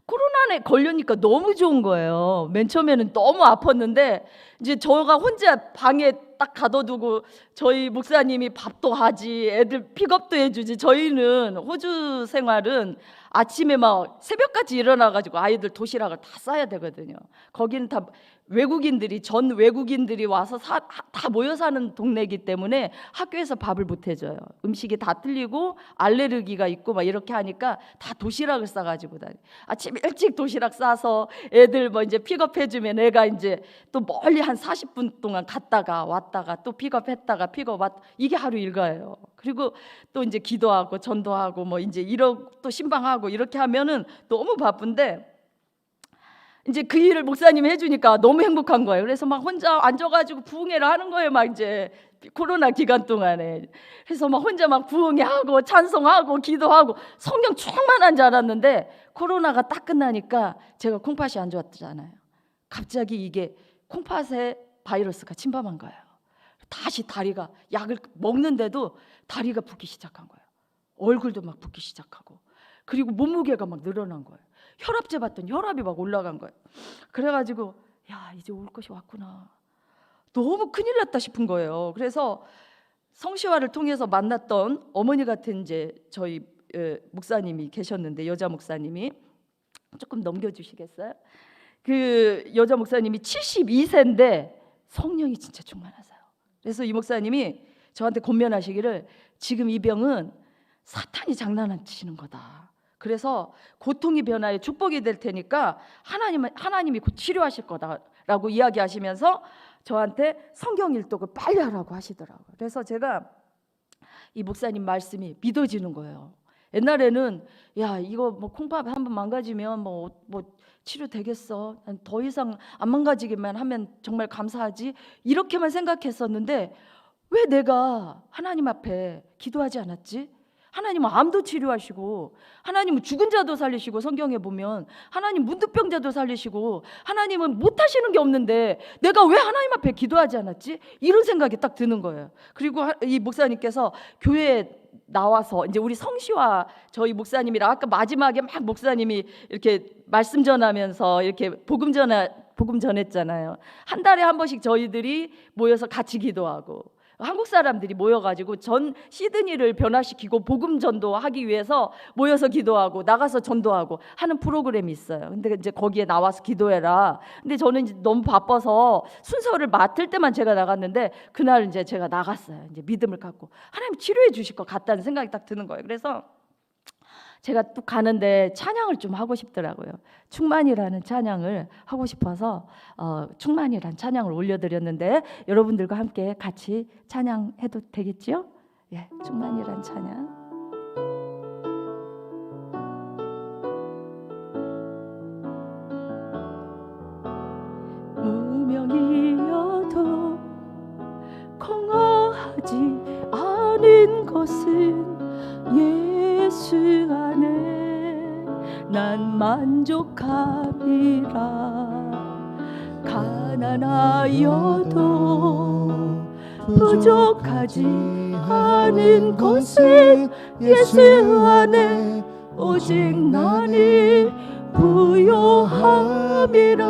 코로나에 걸려니까 너무 좋은 거예요. 맨 처음에는 너무 아팠는데 이제 저가 혼자 방에 딱 가둬두고 저희 목사님이 밥도 하지, 애들 픽업도 해주지. 저희는 호주 생활은 아침에 새벽까지 일어나가지고 아이들 도시락을 다 싸야 되거든요. 거기는 다 전 외국인들이 와서 다 모여 사는 동네이기 때문에 학교에서 밥을 못 해줘요. 음식이 다 틀리고 알레르기가 있고 이렇게 하니까 다 도시락을 싸가지고 다니. 아침 일찍 도시락 싸서 애들 이제 픽업해주면 애가 이제 또 멀리 한 40분 동안 갔다가 왔다가 또 픽업했다가 이게 하루 일과예요. 그리고 또 이제 기도하고 전도하고 이제 또 신방하고 이렇게 하면은 너무 바쁜데, 이제 그 일을 목사님이 해주니까 너무 행복한 거예요. 그래서 혼자 앉아가지고 부흥회를 하는 거예요. 이제 코로나 기간 동안에. 그래서 혼자 부흥회하고 찬송하고 기도하고 성령 충만한 줄 알았는데, 코로나가 딱 끝나니까 제가 콩팥이 안 좋았잖아요. 갑자기 이게 콩팥에 바이러스가 침범한 거예요. 다시 다리가, 약을 먹는데도 다리가 붓기 시작한 거예요. 얼굴도 붓기 시작하고, 그리고 몸무게가 늘어난 거예요. 혈압 재봤더니 혈압이 올라간 거예요. 그래가지고 야, 이제 올 것이 왔구나. 너무 큰일 났다 싶은 거예요. 그래서 성시화를 통해서 만났던 어머니 같은 이제 저희 목사님이 계셨는데, 여자 목사님이 조금 넘겨주시겠어요? 그 여자 목사님이 72세인데 성령이 진짜 충만하세요. 그래서 이 목사님이 저한테 권면하시기를, 지금 이 병은 사탄이 장난치는 거다. 그래서 고통이 변화에 축복이 될 테니까 하나님이 곧 치료하실 거다라고 이야기하시면서 저한테 성경 일독을 빨리 하라고 하시더라고요. 그래서 제가 이 목사님 말씀이 믿어지는 거예요. 옛날에는 야, 이거 뭐 콩밥 한번 망가지면 뭐 치료 되겠어, 난 더 이상 안 망가지기만 하면 정말 감사하지, 이렇게만 생각했었는데 왜 내가 하나님 앞에 기도하지 않았지? 하나님은 암도 치료하시고, 하나님은 죽은 자도 살리시고, 성경에 보면 하나님 문득병자도 살리시고, 하나님은 못하시는 게 없는데 내가 왜 하나님 앞에 기도하지 않았지? 이런 생각이 딱 드는 거예요. 그리고 이 목사님께서 교회에 나와서 이제 우리 성시화 저희 목사님이랑 아까 마지막에 막 목사님이 이렇게 말씀 전하면서 이렇게 복음 전했잖아요. 한 달에 한 번씩 저희들이 모여서 같이 기도하고, 한국 사람들이 모여가지고 전 시드니를 변화시키고 복음 전도하기 위해서 모여서 기도하고 나가서 전도하고 하는 프로그램이 있어요. 근데 이제 거기에 나와서 기도해라. 근데 저는 이제 너무 바빠서 순서를 맡을 때만 제가 나갔는데, 그날 이제 제가 나갔어요. 이제 믿음을 갖고 하나님 치료해 주실 것 같다는 생각이 딱 드는 거예요. 그래서 제가 또 가는데 찬양을 좀 하고 싶더라고요. 충만이라는 찬양을 하고 싶어서 충만이라는 찬양을 올려드렸는데, 여러분들과 함께 같이 찬양해도 되겠죠? 예, 충만이라는 찬양. 무명이어도 공허하지 않은 것은 예수 안에 난 만족함이라. 가난하여도 부족하지 않은 것은 예수 안에 오직 나는 부요함이라.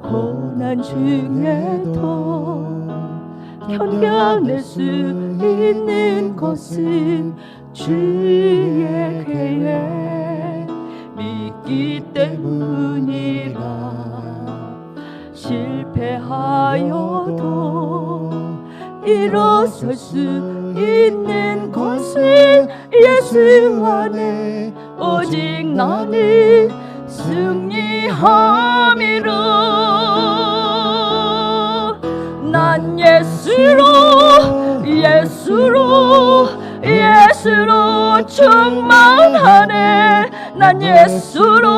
고난 중에도 견뎌낼 수 있는 것은 주의 계획 믿기 때문이라. 실패하여도 일어설 수 있는 것은 예수 안에 오직 나는 승리함이라. 난 예수로 충만하네. 난 예수로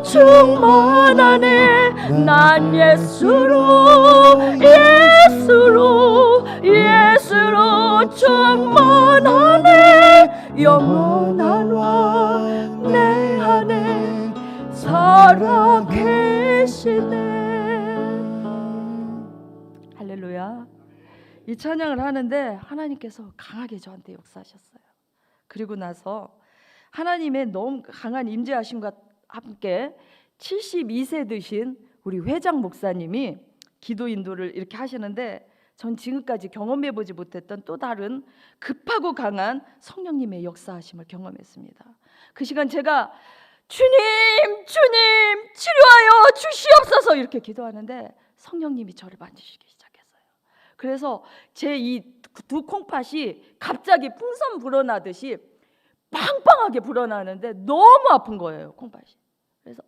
충만하네. 난 예수로 충만하네. 영원한 왕 내 안에 살아 계시네. 할렐루야. 이 찬양을 하는데 하나님께서 강하게 저한테 역사하셨어요. 그리고 나서 하나님의 너무 강한 임재하심과 함께 72세 되신 우리 회장 목사님이 기도 인도를 이렇게 하시는데, 전 지금까지 경험해보지 못했던 또 다른 급하고 강한 성령님의 역사하심을 경험했습니다. 그 시간 제가 주님 치료하여 주시옵소서 이렇게 기도하는데 성령님이 저를 만지시기 시작했어요. 그래서 제 이 두 콩팥이 갑자기 풍선 불어나듯이 빵빵하게 불어나는데 너무 아픈 거예요, 콩팥이. 그래서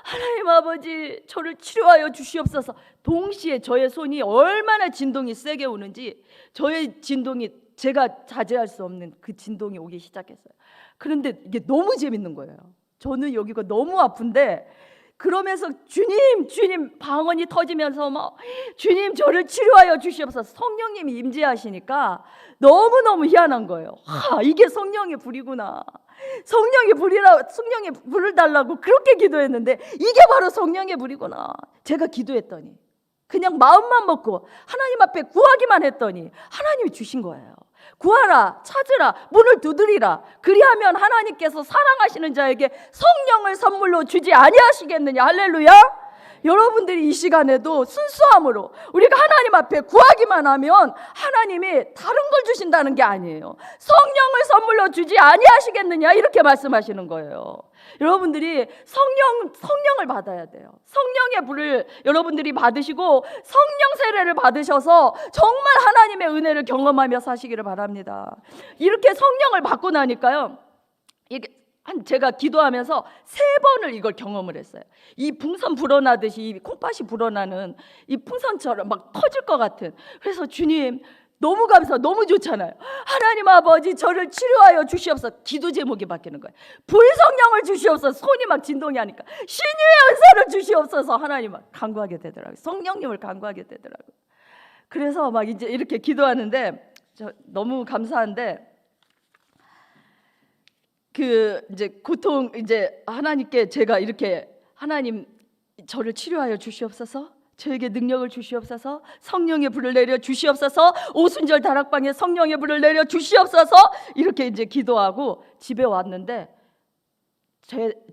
하나님 아버지 저를 치료하여 주시옵소서. 동시에 저의 손이 얼마나 진동이 세게 오는지, 저의 진동이 제가 자제할 수 없는 그 진동이 오기 시작했어요. 그런데 이게 너무 재밌는 거예요. 저는 여기가 너무 아픈데 그러면서 주님 방언이 터지면서 막 주님 저를 치료하여 주시옵소서. 성령님이 임재하시니까 너무너무 희한한 거예요. 이게 성령의 불이구나. 성령의 불을 달라고 그렇게 기도했는데 이게 바로 성령의 불이구나. 제가 기도했더니 그냥 마음만 먹고 하나님 앞에 구하기만 했더니 하나님이 주신 거예요. 구하라, 찾으라, 문을 두드리라. 그리하면 하나님께서 사랑하시는 자에게 성령을 선물로 주지 아니하시겠느냐. 할렐루야. 여러분들이 이 시간에도 순수함으로 우리가 하나님 앞에 구하기만 하면 하나님이 다른 걸 주신다는 게 아니에요. 성령을 선물로 주지 아니하시겠느냐 이렇게 말씀하시는 거예요. 여러분들이 성령을 받아야 돼요. 성령의 불을 여러분들이 받으시고 성령 세례를 받으셔서 정말 하나님의 은혜를 경험하며 사시기를 바랍니다. 이렇게 성령을 받고 나니까요, 이게 제가 기도하면서 3번을 이걸 경험을 했어요. 이 풍선 불어나듯이, 이 콩팥이 불어나는 이 풍선처럼 막 터질 것 같은. 그래서 주님 너무 감사, 너무 좋잖아요. 하나님 아버지 저를 치료하여 주시옵소서. 기도 제목이 바뀌는 거예요. 불성령을 주시옵소서. 손이 막 진동이 하니까 신유의 은사를 주시옵소서. 하나님 막 간구하게 되더라고요. 성령님을 간구하게 되더라고요. 그래서 막 이제 이렇게 기도하는데 너무 감사한데, 이제 고통, 이제 하나님께 제가 이렇게, 하나님 저를 치료하여 주시옵소서, 저에게 능력을 주시옵소서, 성령의 불을 내려 주시옵소서, 오순절 다락방에 성령의 불을 내려 주시옵소서, 이렇게 이제 기도하고 집에 왔는데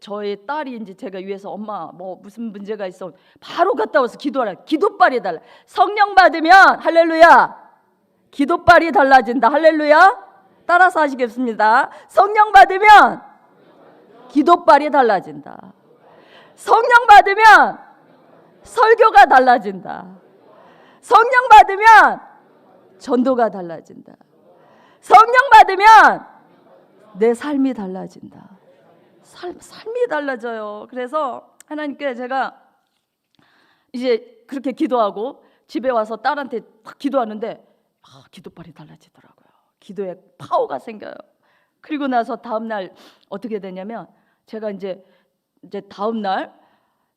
저의 딸이 이제 제가 위해서 엄마 뭐 무슨 문제가 있어, 바로 갔다 와서 기도하라. 기도빨이 달라. 성령 받으면 할렐루야, 기도빨이 달라진다. 할렐루야. 따라서 하시겠습니다. 성령 받으면 기도빨이 달라진다. 성령 받으면 설교가 달라진다. 성령 받으면 전도가 달라진다. 성령 받으면 내 삶이 달라진다. 삶이 달라져요. 그래서 하나님께 제가 이제 그렇게 기도하고 집에 와서 딸한테 딱 기도하는데 기도빨이 달라지더라고요. 기도에 파워가 생겨요. 그리고 나서 다음 날 어떻게 되냐면, 제가 이제 다음 날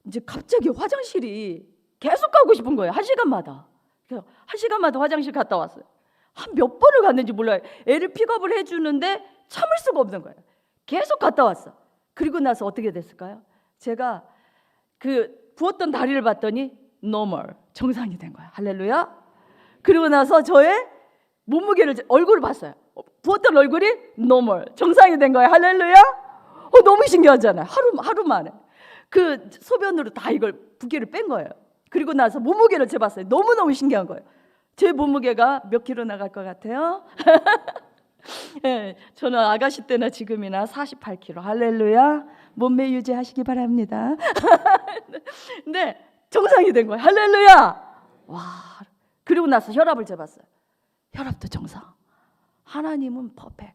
이제 갑자기 화장실이 계속 가고 싶은 거예요. 1시간마다. 그래서 1시간마다 화장실 갔다 왔어요. 한 몇 번을 갔는지 몰라요. 애를 픽업을 해주는데 참을 수가 없는 거예요. 계속 갔다 왔어. 그리고 나서 어떻게 됐을까요? 제가 부었던 다리를 봤더니 normal, 정상이 된 거예요. 할렐루야. 그리고 나서 저의 몸무게를, 얼굴을 봤어요. 부었던 얼굴이 normal, 정상이 된 거예요. 할렐루야. 너무 신기하잖아요. 하루 만에 소변으로 다 이걸 붓기를 뺀 거예요. 그리고 나서 몸무게를 재봤어요. 너무너무 신기한 거예요. 제 몸무게가 몇 킬로 나갈 것 같아요? 네, 저는 아가씨 때나 지금이나 48kg. 할렐루야. 몸매 유지하시기 바랍니다. 근데 정상이 된 거예요. 할렐루야. 와. 그리고 나서 혈압을 재봤어요. 혈압도 정상. 하나님은 퍼펙트,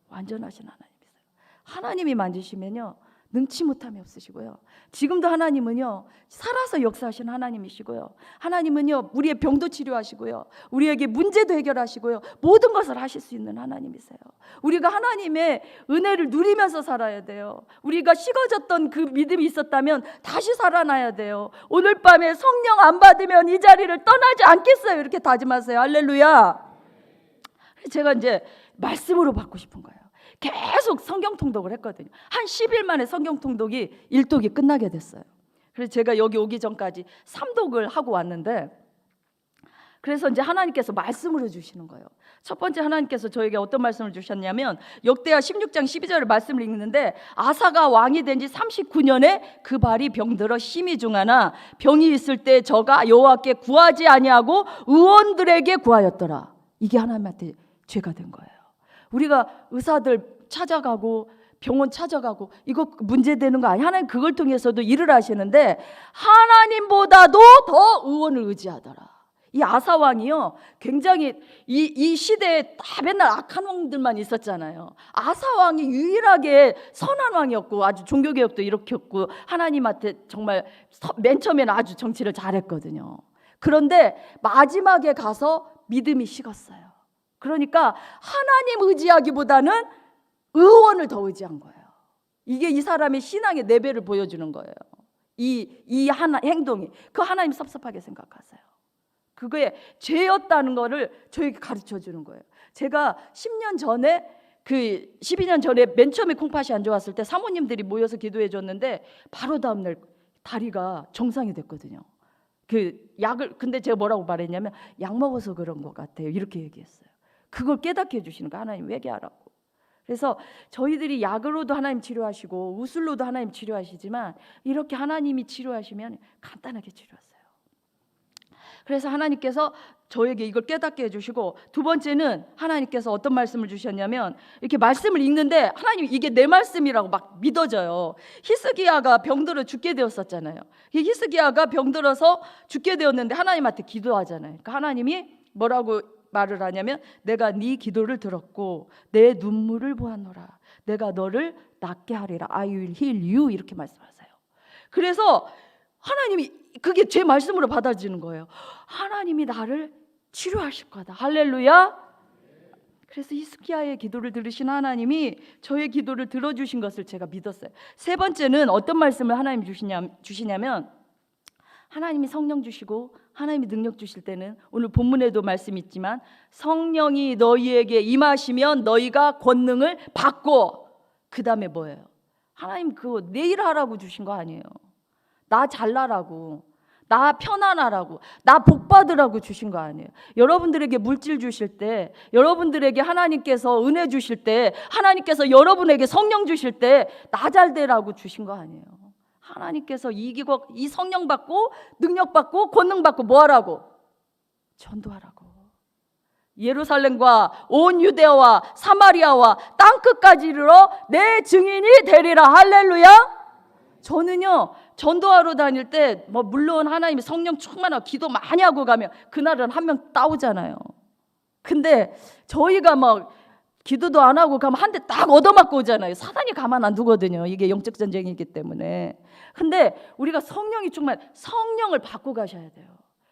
완전하신 하나님이세요. 하나님이 만지시면요 능치 못함이 없으시고요. 지금도 하나님은요 살아서 역사하신 하나님이시고요. 하나님은요 우리의 병도 치료하시고요, 우리에게 문제도 해결하시고요, 모든 것을 하실 수 있는 하나님이세요. 우리가 하나님의 은혜를 누리면서 살아야 돼요. 우리가 식어졌던 그 믿음이 있었다면 다시 살아나야 돼요. 오늘 밤에 성령 안 받으면 이 자리를 떠나지 않겠어요. 이렇게 다짐하세요. 할렐루야. 제가 이제 말씀으로 받고 싶은 거예요. 계속 성경 통독을 했거든요. 한 10일 만에 성경 통독이 1독이 끝나게 됐어요. 그래서 제가 여기 오기 전까지 3독을 하고 왔는데, 그래서 이제 하나님께서 말씀을 주시는 거예요. 첫 번째, 하나님께서 저에게 어떤 말씀을 주셨냐면, 역대하 16장 12절을 말씀을 읽는데, 아사가 왕이 된 지 39년에 그 발이 병들어 심히 중하나 병이 있을 때 저가 여호와께 구하지 아니하고 의원들에게 구하였더라. 이게 하나님한테 죄가 된 거예요. 우리가 의사들 찾아가고 병원 찾아가고 이거 문제되는 거 아니에요. 하나님 그걸 통해서도 일을 하시는데 하나님보다도 더 의원을 의지하더라. 이 아사 왕이요 굉장히 이 시대에 다 맨날 악한 왕들만 있었잖아요. 아사 왕이 유일하게 선한 왕이었고 아주 종교개혁도 일으켰고 하나님한테 정말 맨 처음에는 아주 정치를 잘했거든요. 그런데 마지막에 가서 믿음이 식었어요. 그러니까 하나님 의지하기보다는 의원을 더 의지한 거예요. 이게 이 사람의 신앙의 레벨을 보여주는 거예요. 이 하나 행동이 그 하나님 섭섭하게 생각하세요. 그게 죄였다는 거를 저에게 가르쳐 주는 거예요. 제가 12년 전에 맨 처음에 콩팥이 안 좋았을 때 사모님들이 모여서 기도해 줬는데 바로 다음 날 다리가 정상이 됐거든요. 근데 제가 뭐라고 말했냐면 약 먹어서 그런 것 같아요. 이렇게 얘기했어요. 그걸 깨닫게 해주시는 거예요. 하나님 회개하라고. 그래서 저희들이 약으로도 하나님 치료하시고 우술로도 하나님 치료하시지만 이렇게 하나님이 치료하시면 간단하게 치료하세요. 그래서 하나님께서 저에게 이걸 깨닫게 해주시고, 두 번째는 하나님께서 어떤 말씀을 주셨냐면, 이렇게 말씀을 읽는데 하나님 이게 내 말씀이라고 막 믿어져요. 히스기야가 병들어 죽게 되었었잖아요. 히스기야가 병들어서 죽게 되었는데 하나님한테 기도하잖아요. 그러니까 하나님이 뭐라고 말을 하냐면, 내가 네 기도를 들었고 내 눈물을 보았노라. 내가 너를 낫게 하리라. I will heal you. 이렇게 말씀하세요. 그래서 하나님이 그게 제 말씀으로 받아지는 거예요. 하나님이 나를 치료하실 거다. 할렐루야. 그래서 히스기야의 기도를 들으신 하나님이 저의 기도를 들어주신 것을 제가 믿었어요. 세 번째는 어떤 말씀을 하나님 주시냐면, 하나님이 성령 주시고 하나님이 능력 주실 때는, 오늘 본문에도 말씀 있지만, 성령이 너희에게 임하시면 너희가 권능을 받고, 그 다음에 뭐예요? 하나님 그거 내일 하라고 주신 거 아니에요. 나 잘나라고, 나 편안하라고, 나 복받으라고 주신 거 아니에요. 여러분들에게 물질 주실 때, 여러분들에게 하나님께서 은혜 주실 때, 하나님께서 여러분에게 성령 주실 때 나 잘되라고 주신 거 아니에요. 하나님께서 이 성령 받고 능력 받고 권능 받고 뭐 하라고? 전도하라고. 예루살렘과 온 유대와 사마리아와 땅끝까지 이르러 내 증인이 되리라. 할렐루야. 저는요, 전도하러 다닐 때 뭐 물론 하나님이 성령 충만하고 기도 많이 하고 가면 그날은 한 명 따오잖아요. 근데 저희가 막 기도도 안 하고 가면 한 대 딱 얻어맞고 오잖아요. 사단이 가만 안 두거든요. 이게 영적 전쟁이기 때문에. 근데 우리가 성령을 받고 가셔야 돼요.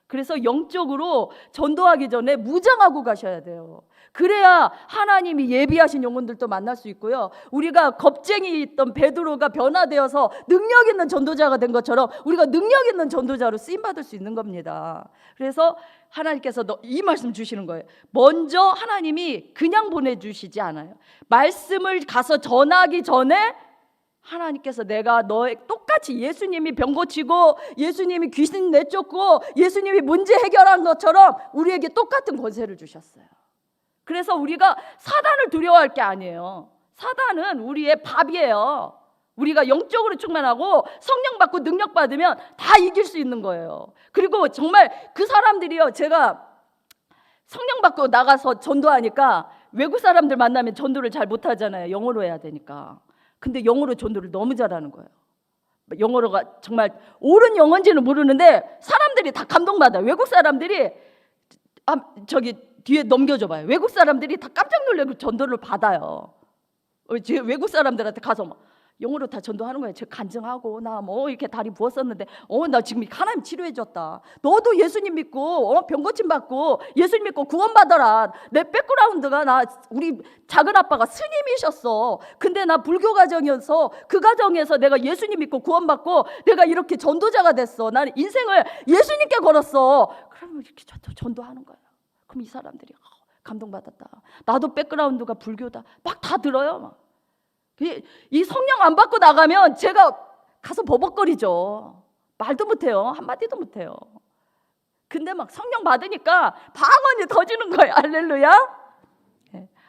그래서 영적으로 전도하기 전에 무장하고 가셔야 돼요. 그래야 하나님이 예비하신 영혼들도 만날 수 있고요. 우리가 겁쟁이 있던 베드로가 변화되어서 능력 있는 전도자가 된 것처럼 우리가 능력 있는 전도자로 쓰임받을 수 있는 겁니다. 그래서 하나님께서 이 말씀 주시는 거예요. 먼저 하나님이 그냥 보내주시지 않아요. 말씀을 가서 전하기 전에 하나님께서 내가 똑같이 예수님이 병 고치고 예수님이 귀신 내쫓고 예수님이 문제 해결한 것처럼 우리에게 똑같은 권세를 주셨어요. 그래서 우리가 사단을 두려워할 게 아니에요. 사단은 우리의 밥이에요. 우리가 영적으로 충만하고 성령 받고 능력 받으면 다 이길 수 있는 거예요. 그리고 정말 그 사람들이요, 제가 성령 받고 나가서 전도하니까 외국 사람들 만나면 전도를 잘 못하잖아요. 영어로 해야 되니까. 근데 영어로 전도를 너무 잘하는 거예요. 영어로가 정말 옳은 영어인지는 모르는데 사람들이 다 감동받아요. 외국 사람들이 저기 뒤에 넘겨줘봐요. 외국 사람들이 다 깜짝 놀라고 전도를 받아요. 외국 사람들한테 가서 막 영어로 다 전도하는 거예요. 제가 간증하고 나 뭐 이렇게 다리 부었었는데 나 지금 하나님 치료해줬다. 너도 예수님 믿고 병 고침 받고 예수님 믿고 구원받아라. 내 백그라운드가 우리 작은 아빠가 스님이셨어. 근데 나 불교 가정이어서 그 가정에서 내가 예수님 믿고 구원받고 내가 이렇게 전도자가 됐어. 나는 인생을 예수님께 걸었어. 그러면 이렇게 전도하는 거예요. 그럼 이 사람들이 감동받았다. 나도 백그라운드가 불교다. 막 다 들어요. 막. 이 성령 안 받고 나가면 제가 가서 버벅거리죠. 말도 못해요. 한마디도 못해요. 근데 막 성령 받으니까 방언이 터지는 거예요. 할렐루야.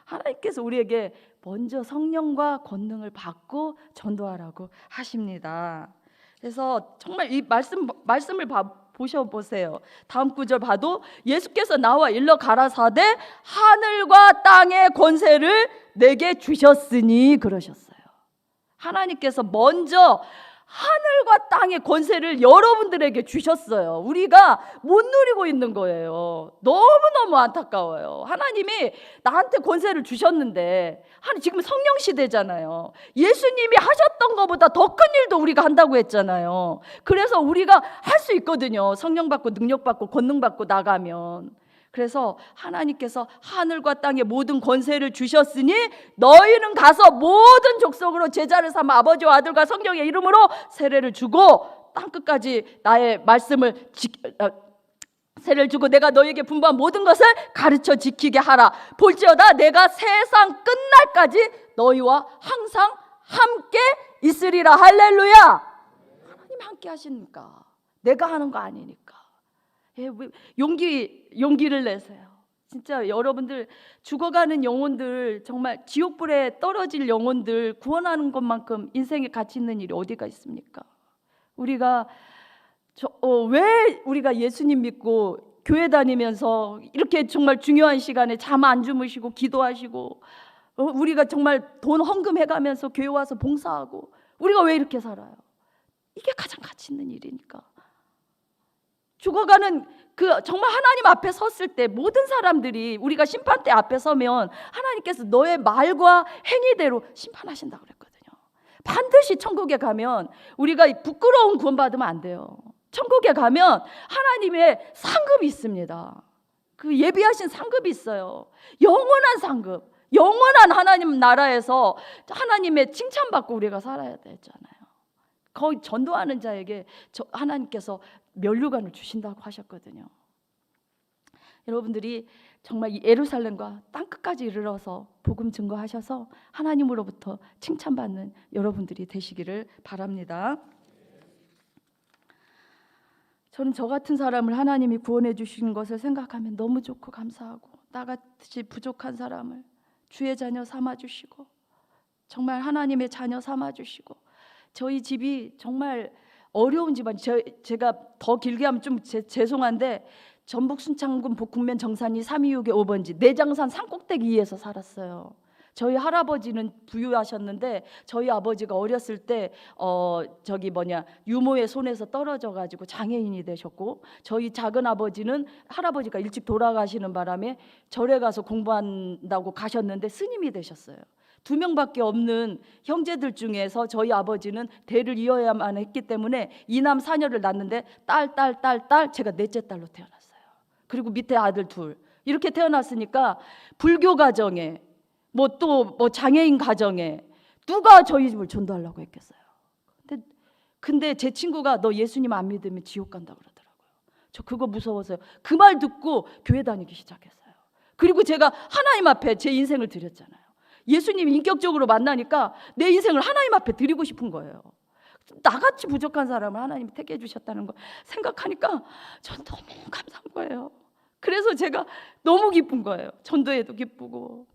하나님께서 우리에게 먼저 성령과 권능을 받고 전도하라고 하십니다. 그래서 정말 이 말씀을 보셔보세요. 다음 구절 봐도 예수께서 나와 일러 가라사대 하늘과 땅의 권세를 내게 주셨으니 그러셨어요. 하나님께서 먼저 하늘과 땅의 권세를 여러분들에게 주셨어요. 우리가 못 누리고 있는 거예요. 너무너무 안타까워요. 하나님이 나한테 권세를 주셨는데 지금 성령 시대잖아요. 예수님이 하셨던 것보다 더 큰 일도 우리가 한다고 했잖아요. 그래서 우리가 할 수 있거든요. 성령 받고 능력 받고 권능 받고 나가면. 그래서 하나님께서 하늘과 땅의 모든 권세를 주셨으니 너희는 가서 모든 족속으로 제자를 삼아 아버지와 아들과 성령의 이름으로 세례를 주고 땅끝까지 나의 말씀을 세례를 주고 내가 너희에게 분부한 모든 것을 가르쳐 지키게 하라. 볼지어다 내가 세상 끝날까지 너희와 항상 함께 있으리라. 할렐루야. 하나님 함께 하시니까 내가 하는 거 아니니까. 용기를 내세요. 진짜 여러분들 죽어가는 영혼들, 정말 지옥불에 떨어질 영혼들 구원하는 것만큼 인생에 가치 있는 일이 어디가 있습니까? 우리가 왜 우리가 예수님 믿고 교회 다니면서 이렇게 정말 중요한 시간에 잠 안 주무시고 기도하시고 우리가 정말 돈 헌금해가면서 교회 와서 봉사하고 우리가 왜 이렇게 살아요? 이게 가장 가치 있는 일이니까. 죽어가는 그 정말 하나님 앞에 섰을 때 모든 사람들이 우리가 심판대 앞에 서면 하나님께서 너의 말과 행위대로 심판하신다고 그랬거든요. 반드시 천국에 가면 우리가 부끄러운 구원받으면 안 돼요. 천국에 가면 하나님의 상급이 있습니다. 그 예비하신 상급이 있어요. 영원한 상급, 영원한 하나님 나라에서 하나님의 칭찬받고 우리가 살아야 되잖아요. 거기 전도하는 자에게 하나님께서 면류관을 주신다고 하셨거든요. 여러분들이 정말 이 예루살렘과 땅끝까지 이르러서 복음 증거하셔서 하나님으로부터 칭찬받는 여러분들이 되시기를 바랍니다. 저는 저 같은 사람을 하나님이 구원해 주신 것을 생각하면 너무 좋고 감사하고, 나같이 부족한 사람을 주의 자녀 삼아 주시고 정말 하나님의 자녀 삼아 주시고, 저희 집이 정말 어려운 집안, 제가 더 길게 하면 좀 죄송한데 전북 순창군 북군면 정산리 326의 5번지 내장산 산꼭대기 위에서 살았어요. 저희 할아버지는 부유하셨는데 저희 아버지가 어렸을 때 유모의 손에서 떨어져 가지고 장애인이 되셨고, 저희 작은 아버지는 할아버지가 일찍 돌아가시는 바람에 절에 가서 공부한다고 가셨는데 스님이 되셨어요. 2명밖에 없는 형제들 중에서 저희 아버지는 대를 이어야만 했기 때문에 2남 4녀를 낳는데 딸 제가 넷째 딸로 태어났어요. 그리고 밑에 아들 2 이렇게 태어났으니까 불교 가정에 또 장애인 가정에 누가 저희 집을 전도하려고 했겠어요. 근데 제 친구가 너 예수님 안 믿으면 지옥 간다고 그러더라고요. 저 그거 무서워서요. 그 말 듣고 교회 다니기 시작했어요. 그리고 제가 하나님 앞에 제 인생을 드렸잖아요. 예수님 인격적으로 만나니까 내 인생을 하나님 앞에 드리고 싶은 거예요. 나같이 부족한 사람을 하나님이 택해 주셨다는 거 생각하니까 전 너무 감사한 거예요. 그래서 제가 너무 기쁜 거예요. 전도에도 기쁘고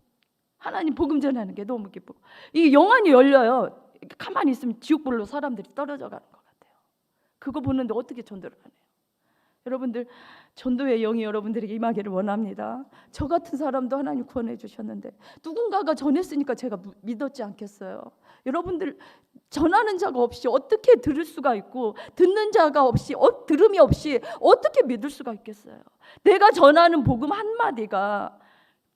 하나님 복음 전하는 게 너무 기쁘고, 이 영안이 열려요. 가만히 있으면 지옥불로 사람들이 떨어져 가는 것 같아요. 그거 보는데 어떻게 전도를 하네요. 여러분들, 전도의 영이 여러분들에게 임하기를 원합니다. 저 같은 사람도 하나님 구원해 주셨는데 누군가가 전했으니까 제가 믿었지 않겠어요? 여러분들, 전하는 자가 없이 어떻게 들을 수가 있고, 듣는 자가 없이 들음이 없이 어떻게 믿을 수가 있겠어요? 내가 전하는 복음 한마디가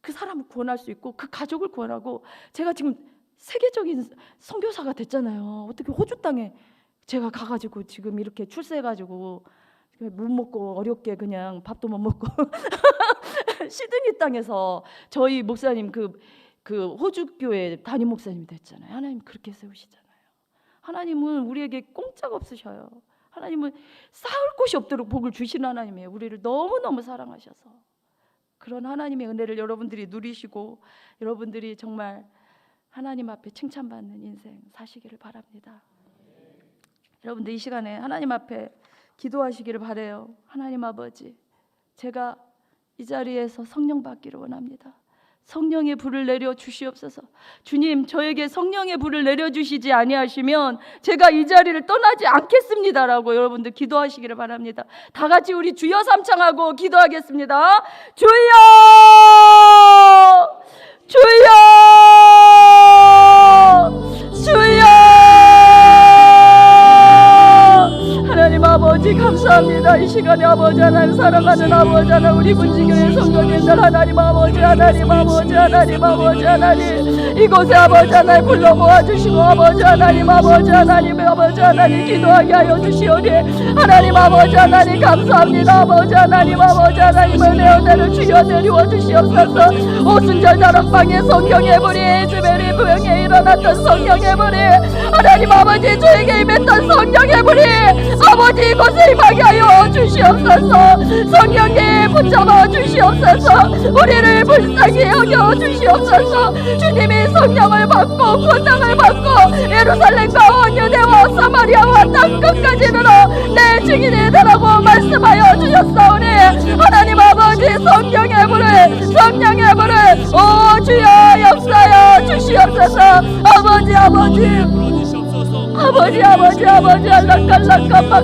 그 사람을 구원할 수 있고 그 가족을 구원하고, 제가 지금 세계적인 선교사가 됐잖아요. 어떻게 호주 땅에 제가 가가지고 지금 이렇게 출세해가지고 못 먹고 어렵게 그냥 밥도 못 먹고 시드니 땅에서 저희 목사님 그 호주 교회 담임 목사님이 됐잖아요. 하나님 그렇게 세우시잖아요. 하나님은 우리에게 공짜가 없으셔요. 하나님은 쌓을 곳이 없도록 복을 주시는 하나님이에요. 우리를 너무너무 사랑하셔서. 그런 하나님의 은혜를 여러분들이 누리시고 여러분들이 정말 하나님 앞에 칭찬받는 인생 사시기를 바랍니다. 여러분들 이 시간에 하나님 앞에 기도하시기를 바라요. 하나님 아버지, 제가 이 자리에서 성령 받기를 원합니다. 성령의 불을 내려 주시옵소서. 주님, 저에게 성령의 불을 내려 주시지 아니하시면 제가 이 자리를 떠나지 않겠습니다라고 여러분들 기도하시기를 바랍니다. 다 같이 우리 주여 삼창하고 기도하겠습니다. 주여! 주여! 주여! 하나님 아버지 감사합니다. 이 시간에 아버지 하나님, 사랑하는 아버지 하나님, 우리 분지교회 성도님들 하나님 아버지 하나님 이곳에 아버지 하나님 불러 모아주시고 아버지 하나님 기도하게 하여 주시오니 하나님 아버지 하나님 감사합니다. 아버지 하나님 은혜를 주여 내리워 주시옵소서. 오순절 다락방에 성령의 불이, 주베리 부영에 일어났던 성령의 불이, 하나님 아버지 저에게 임했던 성령의 불이 아버지 이곳에 임하게 하여 주시옵소서. 성령님 붙잡아 주시옵소서. 우리를 불쌍히 여겨 주시옵소서. 주님이 성령을 받고 권능을 받고 예루살렘과 온 유대와 사마리아와 땅끝까지 이르러 내 증인이 되라고 말씀하여 주셨사오니 하나님 아버지 성령의 불을 성령의 불을 오 주여 역사여 주시옵소서. 아버지 알락갈락깜빡